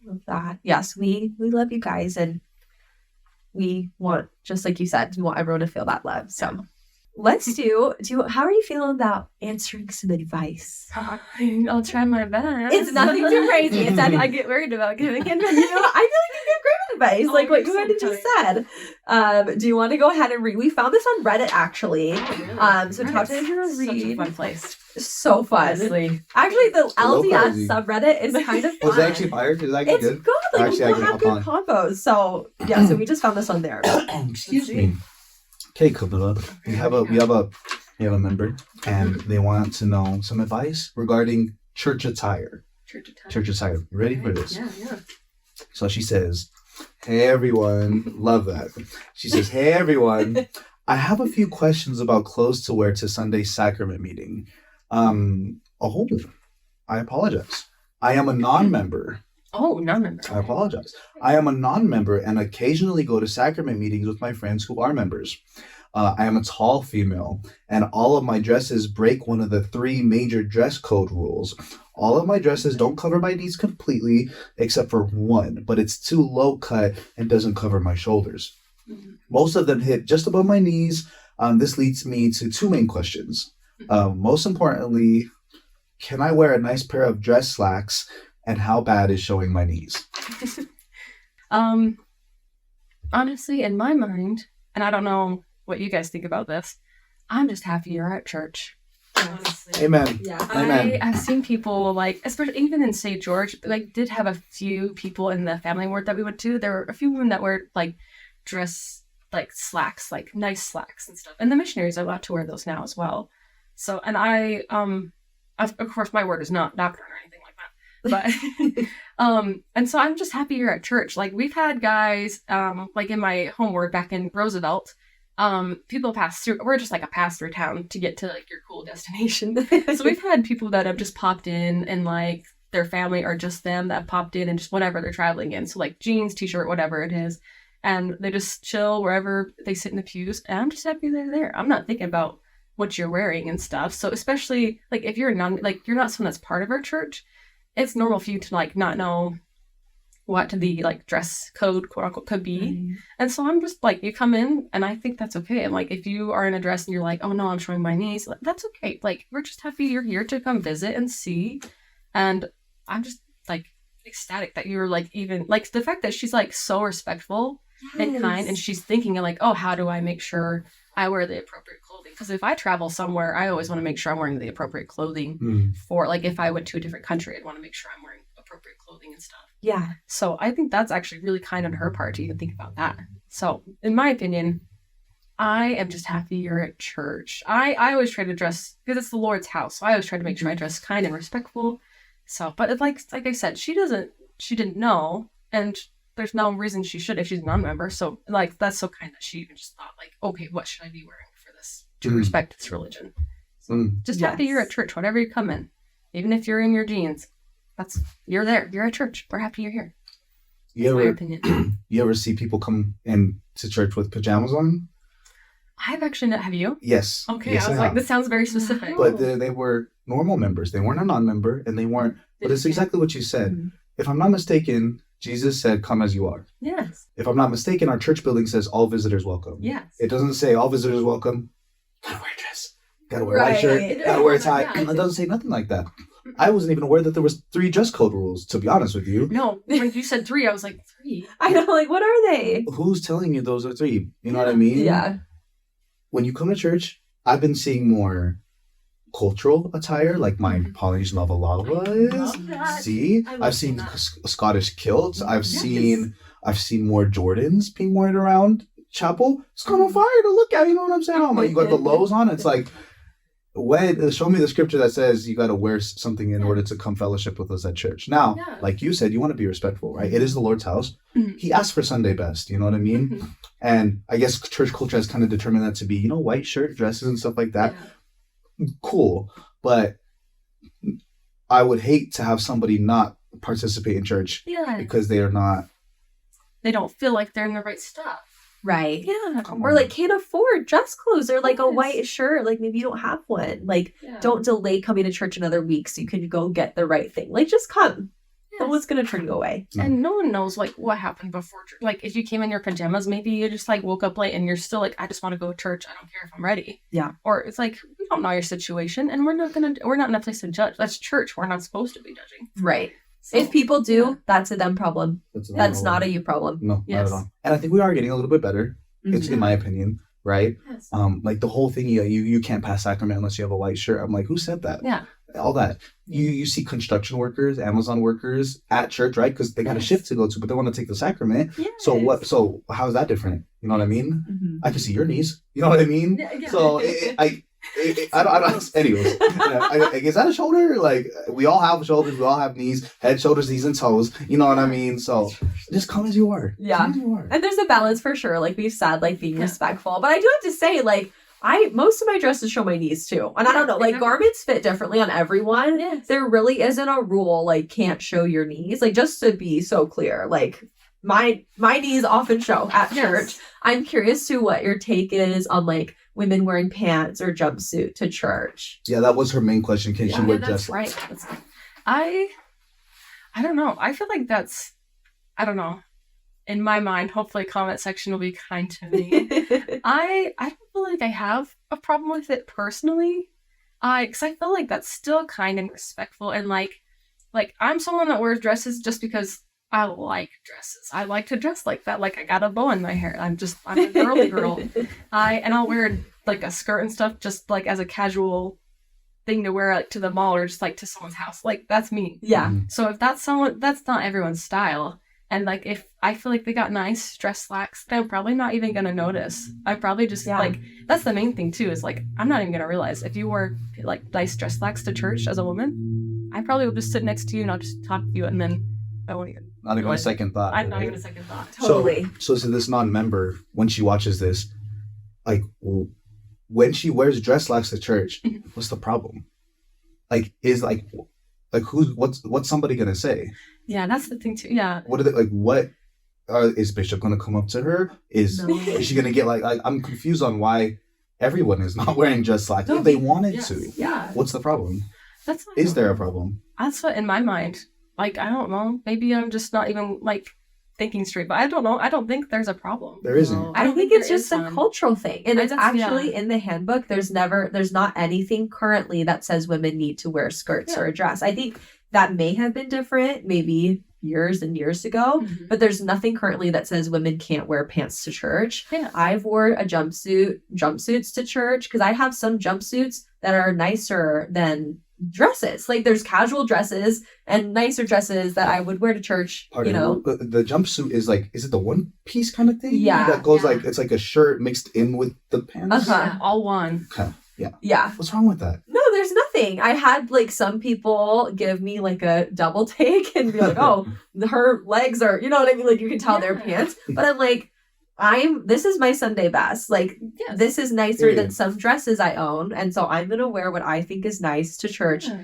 love that. Yes, we love you guys, and we want, just like you said, we want everyone to feel that love. So let's do how are you feeling about answering some advice? I'll try my best. It's nothing too crazy. It's nothing. I get worried about giving it. I feel like you get great with advice, like what you kind of just said. Do you want to go ahead and read? We found this on Reddit, actually. So Tautai, such a fun place. So fun. Honestly. Actually, the LDS subreddit is kind of fun. Was it actually fire? Is that It's good? good. Like, Actually, people have good combos. So yeah, so we just found this on there. Excuse me. Okay, Kamilla, we have a member, and they want to know some advice regarding church attire. Church attire. You ready for this? Yeah. So she says, "Hey everyone," love that. She says, "Hey everyone, I have a few questions about clothes to wear to Sunday sacrament meeting. I apologize. I am a non-member." Oh, non-member. I apologize. I am a non-member and occasionally go to sacrament meetings with my friends who are members. I am a tall female, and all of my dresses break one of the 3 major dress code rules. All of my dresses don't cover my knees completely, except for one, but it's too low cut and doesn't cover my shoulders. Most of them hit just above my knees. This leads me to 2 main questions. Most importantly, can I wear a nice pair of dress slacks? And how bad is showing my knees? Honestly, in my mind, and I don't know what you guys think about this, I'm just happy you're at church. Honestly. Amen. Yeah. Amen. I've seen people like, especially even in St. George, like did have a few people in the family ward that we went to. There were a few women that were like dress like slacks, like nice slacks and stuff. And the missionaries are allowed to wear those now as well. So, and I, of course, my word is not doctrine or anything like that. But and so I'm just happy you're at church. Like we've had guys like in my home ward back in Roosevelt, people pass through. We're just like a pass through town to get to like your cool destination. So we've had people that have just popped in and like their family or just them that popped in and just whatever they're traveling in. So like jeans, t-shirt, whatever it is, and they just chill wherever they sit in the pews. And I'm just happy they're there. I'm not thinking about what you're wearing and stuff. So especially like if you're you're not someone that's part of our church, it's normal for you to like not know what the like dress code quote unquote could be. And so I'm just like, you come in and I think that's okay. And like if you are in a dress and you're like, oh no, I'm showing my knees, that's okay. Like we're just happy you're here to come visit and see. And I'm just like ecstatic that you're like, even like the fact that she's like so respectful and kind, and she's thinking like, oh, how do I make sure I wear the appropriate clothing? Because if I travel somewhere, I always want to make sure I'm wearing the appropriate clothing for like if I went to a different country, I'd want to make sure I'm wearing appropriate clothing and stuff. Yeah. So I think that's actually really kind on her part to even think about that. So in my opinion, I am just happy you're at church. I always try to dress, because it's the Lord's house, so I always try to make sure I dress kind and respectful. So, but it, like I said, she didn't know, and there's no reason she should if she's a non-member. So like that's so kind that she even just thought like, okay, what should I be wearing for this to respect its religion? Just happy you're at church, whatever you come in. Even if you're in your jeans, you're there. You're at church. We're happy you're here. You my ever, opinion. you ever see people come in to church with pajamas on? I've actually not. Have you? Yes. Okay, yes, I was like, this sounds very specific. But they were normal members. They weren't a non-member, and they weren't. But it's exactly what you said. Mhm. If I'm not mistaken, Jesus said, "Come as you are." Yes. If I'm not mistaken, our church building says, "All visitors welcome." Yes. It doesn't say, "All visitors welcome." Gotta wear a dress. Gotta wear a white Right. shirt. Gotta wear a tie. Yeah. It doesn't say nothing like that. I wasn't even aware that there was 3 dress code rules. To be honest with you, No, when you said 3, I was like, 3? I know, like, what are they? who's telling you those are 3? You know what I mean? Yeah. When you come to church, I've been seeing more cultural attire, like my Polynesian lava lava is. Love that. See, I love I've seen that. Scottish kilts. I've Yes. seen more Jordans being worn around chapel. It's kind of fire to look at. You know what I'm saying? I'm like, you got the lows on. It's like, show me the scripture that says you got to wear something in order to come fellowship with us at church. Now, Yeah. like you said, you want to be respectful, right? It is the Lord's house. Mhm. He asked for Sunday best. You know what I mean? Mhm. And I guess church culture has kind of determined that to be, white shirt, dresses, and stuff like that. Yeah. Cool. But I would hate to have somebody not participate in church Yeah. because they are not. They don't feel like they're in the right stuff. Right. Yeah. Come Or on. like can't afford dress clothes or like a Yes. white shirt. Like maybe you don't have one. Like Yeah. don't delay coming to church another week so you can go get the right thing. Like just come. No Yes. one's gonna turn you away. And no one knows like what happened before church. Like if you came in your pajamas, maybe you just like woke up late and you're still like, I just want to go to church. I don't care if I'm ready. Yeah. Or it's like we don't know your situation, and we're not in a place to judge. That's church. We're not supposed to be judging. Right. So, If people do, yeah. that's a them problem. That's not a you problem. No, not Yes. at all. And I think we are getting a little bit better. It's in my opinion, right? Yes. Like the whole thing, you can't pass sacrament unless you have a white shirt. I'm like, who said that? Yeah. All that. You see construction workers, Amazon workers at church, right? Because they got a Yes. shift to go to, but they want to take the sacrament. Yes. So how's that different? You know what I mean? Mhm. I can see your knees. You know what I mean? Yeah. So I don't. Anyways, is that a shoulder? Like we all have shoulders, we all have knees, head, shoulders, knees, and toes. You know what I mean? So just come as you are. Yeah. Come as you are. And there's a balance for sure. Like we've said, like being Yeah. respectful. But I do have to say, like, most of my dresses show my knees too. And I don't know, like exactly. garments fit differently on everyone. Yes. There really isn't a rule like can't show your knees. Like just to be so clear, like my knees often show at Yes. church. I'm curious to what your take is on like women wearing pants or jumpsuit to church. Yeah, that was her main question. Can she Yeah, wear that's dress? right. I don't know. I feel like I don't know. In my mind, hopefully comment section will be kind to me. I don't feel like I have a problem with it personally. Because I feel like that's still kind and respectful, and like I'm someone that wears dresses just because I like dresses. I like to dress like that. Like I got a bow in my hair. I'm a girly girl. I'll wear like a skirt and stuff just like as a casual thing to wear like to the mall or just like to someone's house. Like that's me. Yeah. So if that's that's not everyone's style. And like if I feel like they got nice dress slacks, I'm probably not even gonna notice. I probably just like that's the main thing too, is like I'm not even gonna realize if you wore like nice dress slacks to church as a woman, I probably will just sit next to you and I'll just talk to you and then I won't even Not even a second thought. I'm not right? even a second thought. Totally. So this non-member, when she watches this, like when she wears dress slacks to church, what's the problem? Like what's somebody gonna say? Yeah, that's the thing too. Yeah. What are they like? What is Bishop gonna come up to her? Is she gonna get like I'm confused on why everyone is not wearing dress slacks if they wanted Yes. to. Yeah. What's the problem? That's what Is there a problem? That's what in my mind. Like I don't know. Maybe I'm just not even like thinking straight. But I don't know. I don't think there's a problem. There isn't. I think it's just a cultural thing. And it's That's- actually in the handbook, there's not anything currently that says women need to wear skirts or a dress. I think that may have been different maybe years and years ago, but there's nothing currently that says women can't wear pants to church. Yeah. I've wore jumpsuits to church because I have some jumpsuits that are nicer than dresses. Like there's casual dresses and nicer dresses that I would wear to church. Pardon, you know, the jumpsuit is like, is it the one piece kind of thing? Yeah. That goes Yeah. like, it's like a shirt mixed in with the pants. Uh-huh. Yeah, all one. Okay. Yeah. yeah. What's wrong with that? No, there's nothing. I had like some people give me like a double take and be like, oh, her legs are, you know what I mean? Like you can tell they're Yeah. pants. But I'm like, this is my Sunday best. Like, Yes. this is nicer Yeah. than some dresses I own. And so I'm going to wear what I think is nice to church. Yeah.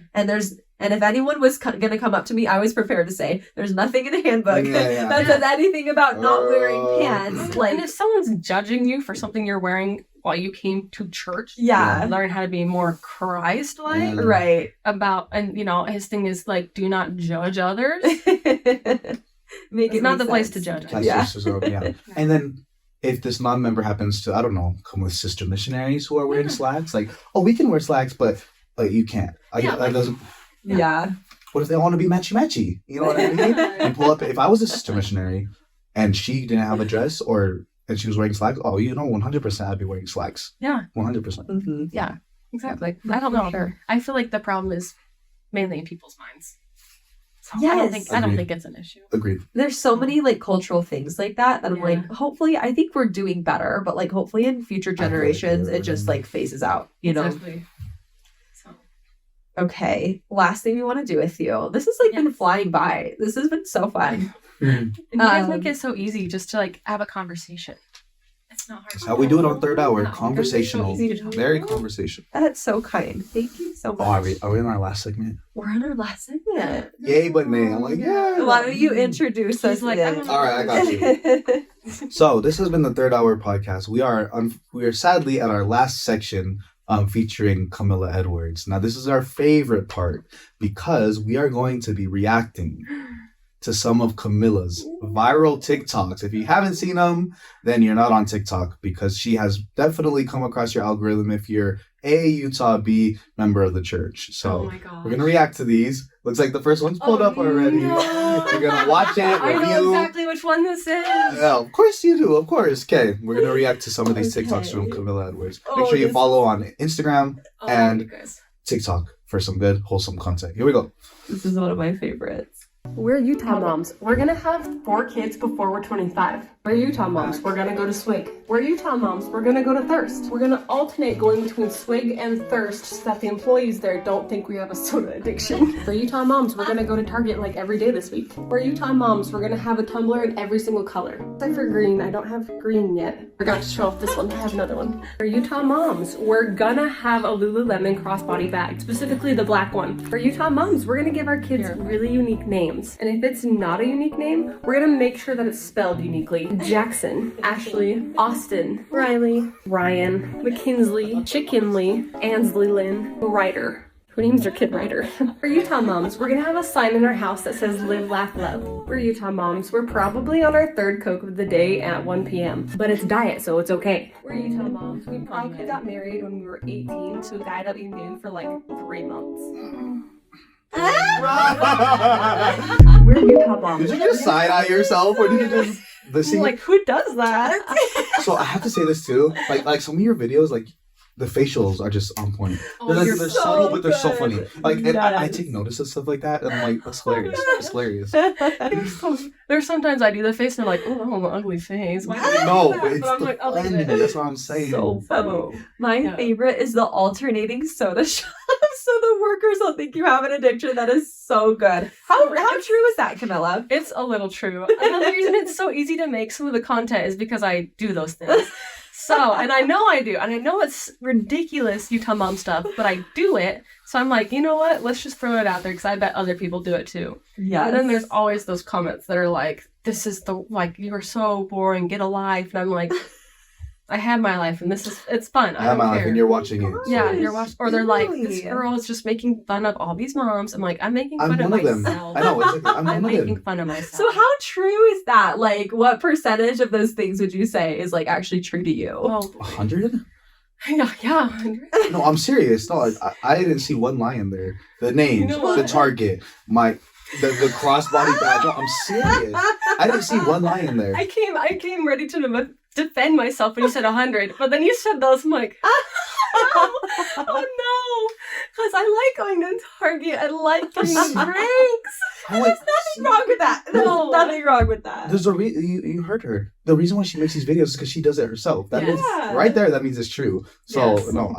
And if anyone was going to come up to me, I was prepared to say, there's nothing in the handbook Yeah. that says anything about not wearing pants. Like, And if someone's judging you for something you're wearing while you came to church, yeah, learn how to be more Christ-like Yeah. right. about, and his thing is like, do not judge others. Make It's it not make the place to sense. judge. That's Yeah. just yeah. And then if this non-member happens to, I don't know, come with sister missionaries who are wearing slacks, like, oh, we can wear slacks, but you can't. That doesn't. Yeah. What if they want to be matchy-matchy? You know what I mean? And pull up. If I was a sister missionary and she didn't have a dress and she was wearing slacks, 100% I'd be wearing slacks. Yeah. 100%. Mm-hmm. Yeah, exactly. I don't know. Sure. I feel like the problem is mainly in people's minds. So Yes. I don't Agreed. think it's an issue. Agreed. There's so many like cultural things like that I'm Yeah. like, hopefully, I think we're doing better, but like hopefully in future feel like generations, we're- it just like phases out, you know? Exactly. So, Okay. Last thing we want to do with you. This has like been Yes. flying by. This has been so fun. and you guys Um, make it so easy just to like have a conversation. It's not hard. That's how we do it on third hour. Yeah. Conversational. It's so easy to talk Very about. conversational. That's so kind. Thank you so much. Oh, are we in our last segment? We're on our last segment. Yay, but nay. I'm like, yeah. Why don't you introduce He's us? like, in? I don't know. All right, I got you. So this has been the third hour podcast. We are sadly at our last section featuring Kamilla Edwards. Now this is our favorite part because we are going to be reacting to some of Kamilla's viral TikToks. If you haven't seen them, then you're not on TikTok because she has definitely come across your algorithm if you're A, Utah, B, member of the church. So Oh my god. we're going to react to these. Looks like the first one's pulled up already. No. We're going to watch it, I know review. exactly which one this is. Yeah, of course you do. Of course. Okay, we're going to react to some of these Okay. TikToks from Kamilla Edwards. Oh, Make sure you this- follow on Instagram Oh, and you guys. TikTok for some good, wholesome content. Here we go. This is one of my favorites. We're Utah moms. We're gonna have 4 kids before we're 25. We're Utah moms. We're gonna go to Swig. We're Utah moms. We're gonna go to Thirst. We're gonna alternate going between Swig and Thirst so that the employees there don't think we have a soda addiction. We're Utah moms. We're gonna go to Target like every day this week. We're Utah moms. We're gonna have a tumbler in every single color. Except for green. I don't have green yet. Forgot to show off this one. I have another one. We're Utah moms. We're gonna have a Lululemon crossbody bag, specifically the black one. For Utah moms, we're gonna give our kids really unique names. And if it's not a unique name, we're gonna make sure that it's spelled uniquely. Jackson, Ashley, Austin, Riley, Ryan, McKinsley, Chickenley, Ansley Lynn, Ryder. Who names their kid Ryder? For Utah moms, we're gonna have a sign in our house that says live, laugh, love. We're Utah moms. We're probably on our 3rd Coke of the day at 1 p.m. But it's diet, so it's okay. We're Utah moms. We probably got married when we were 18 to a guy that we knew for like 3 months. We're Utah moms. Did you just side eye yourself or did you just listen? Like, who does that? So I have to say this too. Like some of your videos, like the facials are just on point. Oh, They're, you're they're so subtle, but they're so good. funny. Like and I Yes. take notice of stuff like that, and I'm like, that's hilarious. It's hilarious. There's sometimes I do the face and they're like, oh, that was an ugly face. Why did you do No, that? but it's I'm like, the I'll leave blending. it. That's what I'm saying. So funny. My Yeah. favorite is the alternating soda shots so the workers don't think you have an addiction. That is so good. How true is that, Kamilla? It's a little true. And the reason it's so easy to make some of the content is because I do those things. So, and I know I do. And I know it's ridiculous Utah mom stuff, but I do it. So I'm like, you know what? Let's just throw it out there because I bet other people do it too. Yeah. And then there's always those comments that are like, this is the, like, you are so boring, get a life. And I'm like, I have my life and it's fun. I I'm don't out care. and you're watching it. Yeah, Yes, you're watching, or they're like, this really. girl is just making fun of all these moms. I'm like, I'm making I'm fun of one of them. myself. I know. It's like, I'm I'm one of making them. fun of myself. So how true is that? Like, what percentage of those things would you say is like actually true to you? Well, 100? yeah. No, I'm serious. No, I didn't see one lie in there. The names, You know what? the target, the crossbody badge. No, I'm serious. I didn't see one lie in there. I came ready to defend myself when you said 100, but then you said those. I'm like, oh no, because I like going to Target. I like getting drinks. I'm like, Nothing wrong with that. There's No. nothing wrong with that. there's a you heard her. The reason why she makes these videos is because she does it herself. That Yes. means right there. That means it's true. So Yes. no, no.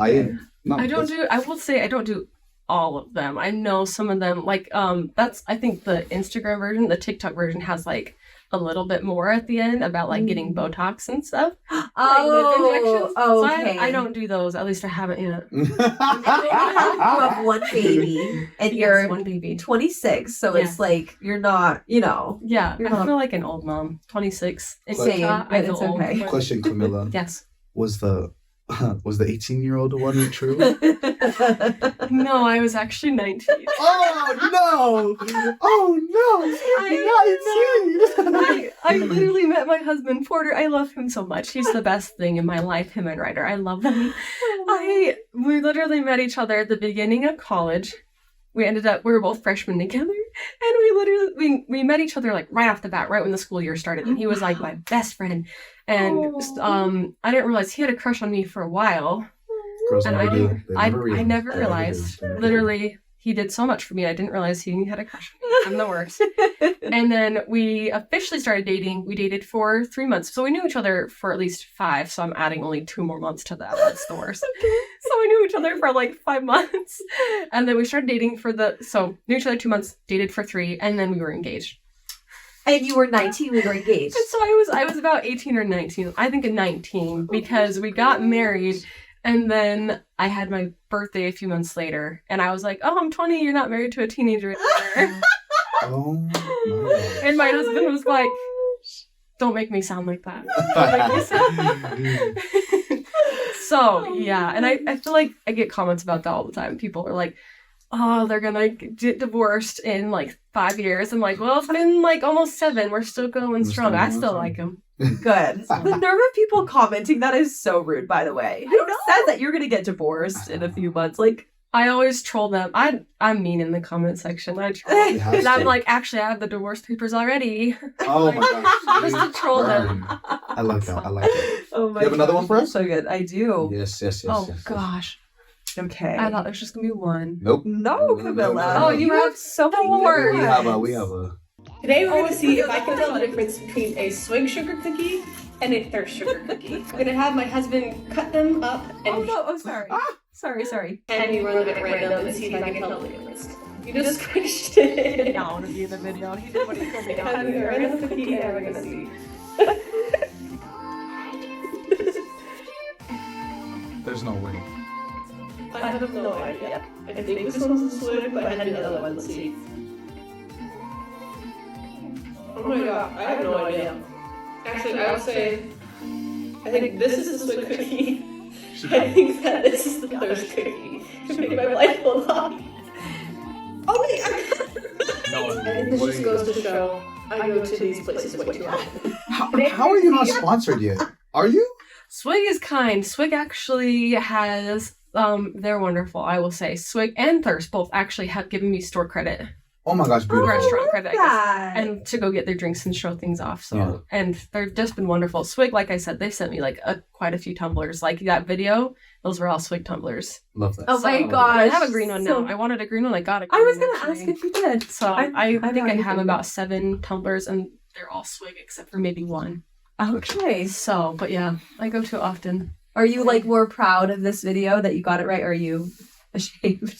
I don't do. I will say I don't do all of them. I know some of them. Like that's I think the Instagram version, the TikTok version has like a little bit more at the end about like getting Botox and stuff. Oh, So okay. I don't do those. At least I haven't yet. You have one baby, and you're one baby. 26, so Yes. it's like you're not, Yeah, You're I not- feel like an old mom. 26. In Same, Utah, I but feel it's old. okay. Question, Kamilla. Yes. Was the 18-year-old the one true? No, I was actually 19. Oh no! Oh no! 19. I literally met my husband, Porter. I love him so much. He's the best thing in my life, him and Ryder. I love them. We literally met each other at the beginning of college. We were both freshmen together. And we met each other like right off the bat, right when the school year started. And he was like my best friend. And I didn't realize he had a crush on me for a while. Girls And never I do. didn't. They I They never never realized. do. They never do. Literally, he did so much for me. I didn't realize he had a crush on me. I'm the worst. And then we officially started dating. We dated for 3 months. So we knew each other for at least 5. So I'm adding only 2 more months to that. That's the worst. So we knew each other for like 5 months. And then we started dating knew each other 2 months, dated for 3, and then we were engaged. And you were 19, we were engaged. And so I was about 18 or 19. I think 19 because we got married. And then I had my birthday a few months later, and I was like, "Oh, I'm 20. You're not married to a teenager anymore." Oh my God. And my husband was like, "Don't make me sound like that." Don't make me sound. So yeah, and I feel like I get comments about that all the time. People are like, "Oh, they're gonna get divorced in like 5 years." I'm like, "Well, it's been like almost 7. We're still going strong. I still like him." Good. The nerve of people commenting that is so rude, by the way. Who says that you're gonna get divorced in a few months? Like, I always troll them. I'm mean in the comment section. I troll. It has And I'm to. like, actually, I have the divorce papers already. Oh my gosh. Just to troll them. Burn. I like that. I like it. oh my You have another one for us? So good. I do. Yes. Oh Yes. gosh, Okay. I thought there was just gonna be one. Nope. No, Kamilla. Oh, you have so many four. We have a. Today we're going to see if I can tell the difference between a Swig sugar cookie and a thirst sugar cookie. I'm going to have my husband cut them up Oh and no, oh sorry. Sorry. hand me one at random and see if I can tell the difference. You just squished it. Down to be in the video. He did what he told me I'm to do. random cookie and we're going to see. There's no way. I have no idea. I think this one's a Swig, but I had another one. Let's see. Oh my god, I have no idea. Actually, I would say, I think this is the Swig cookie. I think that this is the thirst cookie. Should make my blindfold off. Oh wait, and this just goes to show I go to these places way too often. How are you not sponsored yet? Are you? Swig is kind. Swig actually has they're wonderful. I will say Swig and Thirst both actually have given me store credit, Oh my gosh, beautiful. restaurant credit, I guess. That. And to go get their drinks and show things off. So Yeah. and they've just been wonderful. Swig, like I said, they sent me like quite a few tumblers. Like that video, those were all Swig tumblers. Love that. Oh my So, gosh. I have a green one So- now. I wanted a green one. I got a I green was one, gonna ask actually. if you did. So I I think I don't have know. about 7 tumblers, and they're all Swig except for maybe one. Okay. So, but yeah, I go to it often. Are you like more proud of this video that you got it right, or are you ashamed?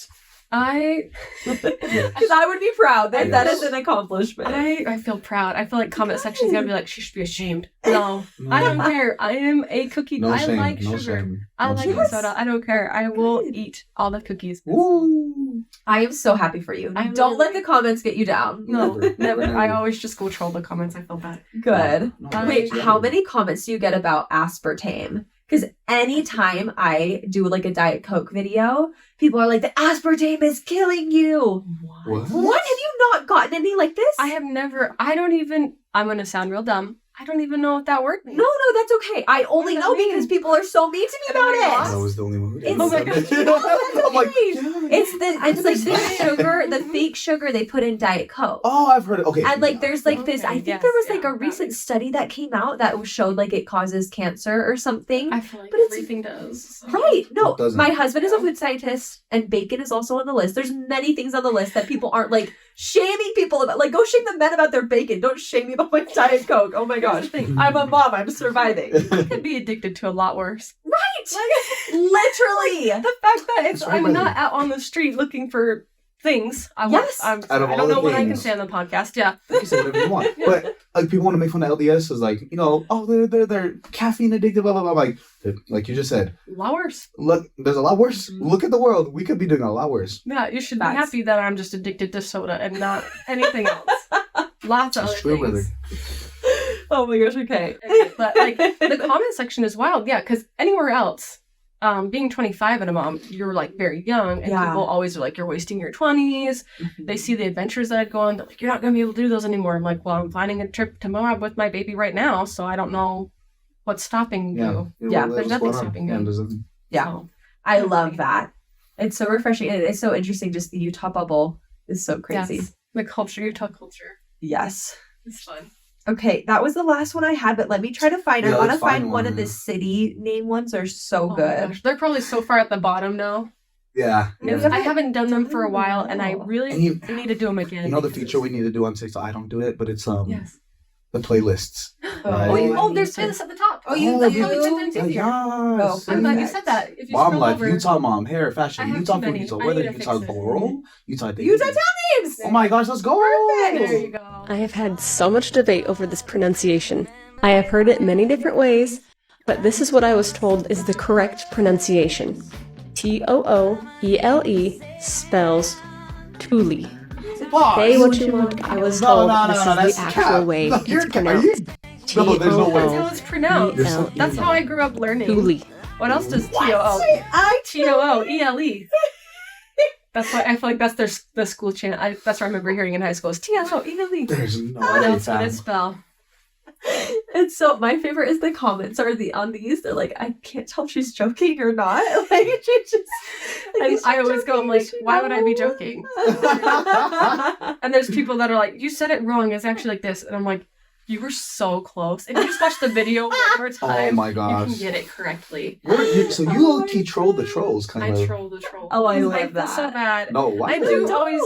I Because I would be proud. That Yes. is an accomplishment. I feel proud. I feel like comment section's gonna be like, she should be ashamed. No, I don't care. I am a cookie. No I shame. like No sugar. shame. I No like shame. my soda. I don't care. I will eat all the cookies. Woo. I am so happy for you. I'm Don't let really- the comments get you down. No, Never. never. Never. I always just go troll the comments. I feel bad. Good. No, Wait, no, how no. many comments do you get about aspartame? Because anytime I do like a Diet Coke video, people are like, the aspartame is killing you. What? What? Have you not gotten any like this? I have never. I don't even. I'm gonna sound real dumb. I don't even know what that word means. No, that's okay. I only does know that mean? because people are so mean to me about Everybody it. I was the only one who did. It's- Oh my gosh. I'm like, okay. yeah. It's like the sugar, the fake sugar they put in Diet Coke. Oh, I've heard it. Okay. And like there's like this, I Okay, think yes, there was like yeah, a that recent makes study that came out that showed like it causes cancer or something. I feel like But it's- everything does. so. Right. No, It doesn't. my husband is a food scientist and bacon is also on the list. There's many things on the list that people aren't like shaming people about. Like go shame the men about their bacon. Don't shame me about my Diet Coke. Oh my gosh. I'm a mom. I'm surviving. I could be addicted to a lot worse. Right. Literally. The fact that That's right, I'm buddy. not out on the street looking for things. I Yes. I Out of all don't the know what I can things. say on the podcast. Yeah. You can say whatever you want. But like people want to make fun of LDS as like, you know, oh they're caffeine addicted, blah blah blah. Like you just said, A lot worse. look, there's a lot worse. Look at the world. We could be doing a lot worse. Yeah, you should be Facts. happy that I'm just addicted to soda and not anything else. Lots of other It's true, brother. things. Oh my gosh, okay. But like the comment section is wild. Yeah, because anywhere else, being 25 and a mom, you're like very young, and Yeah. people always are like, you're wasting your 20s. They see the adventures that I'd go on. They're like, you're not gonna be able to do those anymore. I'm like, well, I'm planning a trip to Moab with my baby right now, so I don't know what's stopping you. Yeah, there's nothing stopping you. Yeah. So, I love that. It's so refreshing and it's so interesting. Just the Utah bubble is so crazy. yes, the culture, Utah culture, Yes. it's fun. Okay, that was the last one I had, but let me try to find. I Yeah, want to let's find find one one, of the yeah. city name ones. Are so Oh my good. gosh, they're probably so far at the bottom now. Yeah. Yeah. yeah. I haven't done them for a while, and I And really you- need to do them again. You know the feature we need to do on TikTok? I don't do it, but it's Yes. the playlists. Right. Oh, there's playlists at the top. Oh, you That's do? probably 10 times easier. Oh, I'm glad you perfect. said that. If you Mom scroll life, over, Utah mom, hair, I fashion, have Utah too food, many. Utah I weather, need to Utah fix it. girl, Utah dating. Utah Town names. Oh my gosh, let's go! Perfect. there you go. I have had so much debate over this pronunciation. I have heard it many different ways, but this is what I was told is the correct pronunciation. Tooele spells Thule. Say what you want, I was told this is the actual way No, it's you're pronounced. No, there's no way. That's how it's pronounced. You're so- That's how I grew up learning. Thule. What else does T-O-O-E-L-E? That's why I feel like that's the school chant. That's what I remember hearing in high school. Is T-O-O-E-L-E. There's no What way, else would fam. it spell? And so my favorite is the comments are on these. They're like, I can't tell if she's joking or not. Like she just. And is she I always go, I'm joking? like, Is she why would I be not? joking? And there's people that are like, you said it wrong. It's actually like this. And I'm like, you were so close. If you just watch the video one more Oh time, my you gosh. can get it correctly. So you low-key trolled the trolls, kind I of. troll the troll. Oh, I feel love that. so bad. No, why? I do No. always.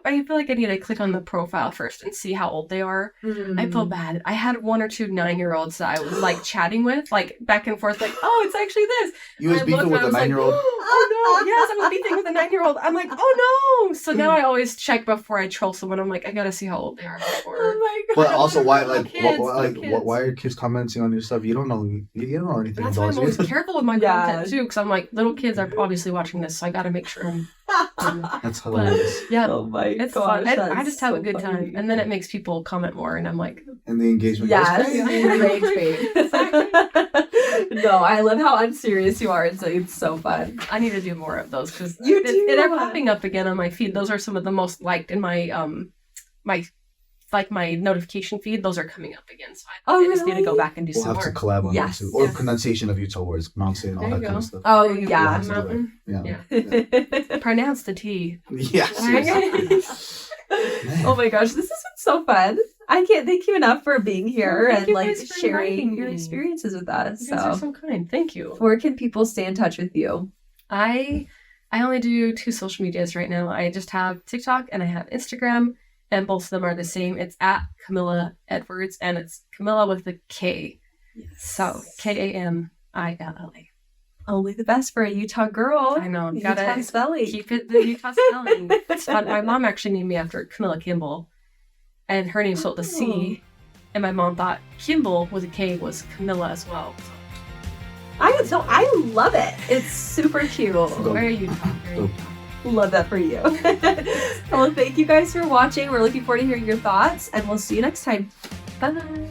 I feel like I need to click on the profile first and see how old they are. I feel bad. I had 1 or 2 9-year-olds that I was like chatting with, like back and forth, like, oh, it's actually this. You was I beefing looked with and a I was like, 9-year-old? Oh no! Yes, I was beefing with a 9-year-old. I'm like, oh no! So now I always check before I troll someone. I'm like, I gotta see how old they are before. Oh my god. But I don't also, wanna why, hurt like, kids, why are kids commenting on your stuff? You don't know anything That's why about I'm always it. careful with my Yeah. content too, because I'm like, little kids are obviously watching this, so I gotta make sure I'm. That's hilarious. Yeah, Oh my it's gosh. fun. I that's just have a so good time, funny. and then it makes people comment more, and I'm like, And the engagement Yes, goes, rage bait. No, I love how unserious you are. It's so fun. I need to do more of those because You do. they're popping up again on my feed. Those are some of the most liked in my my notification feed. Those are coming up again, so I just need to go really? back and do We'll some have to more. collab on Yes. that too. Or Yes. pronunciation of Utah words, pronouncing all There that you kind of go. stuff. Oh We'll yeah. have to do it. Mountain. Yeah. Yeah. Pronounce the T. Yeah. seriously. Man. Oh my gosh, this has been so fun. I can't thank you enough for being here Oh, thank and you like guys for sharing inviting your me. experiences with us. You guys are So, so kind. Thank you. where can people stay in touch with you? I only do 2 social medias right now. I just have TikTok and I have Instagram, and both of them are the same. It's at Kamilla Edwards, and it's Kamilla with a K. So Kamilla. Only the best for a Utah girl. I know. Utah Gotta spelling. keep it the Utah spelling. It's fun. My mom actually named me after Kamilla Kimball, and her name's spelled with a C. And my mom thought Kimball with a K was Kamilla as well. I love it. It's super cute. So very Utah. Very Dope. Utah. Love that for you. Well, thank you guys for watching. We're looking forward to hearing your thoughts, and we'll see you next time. Bye.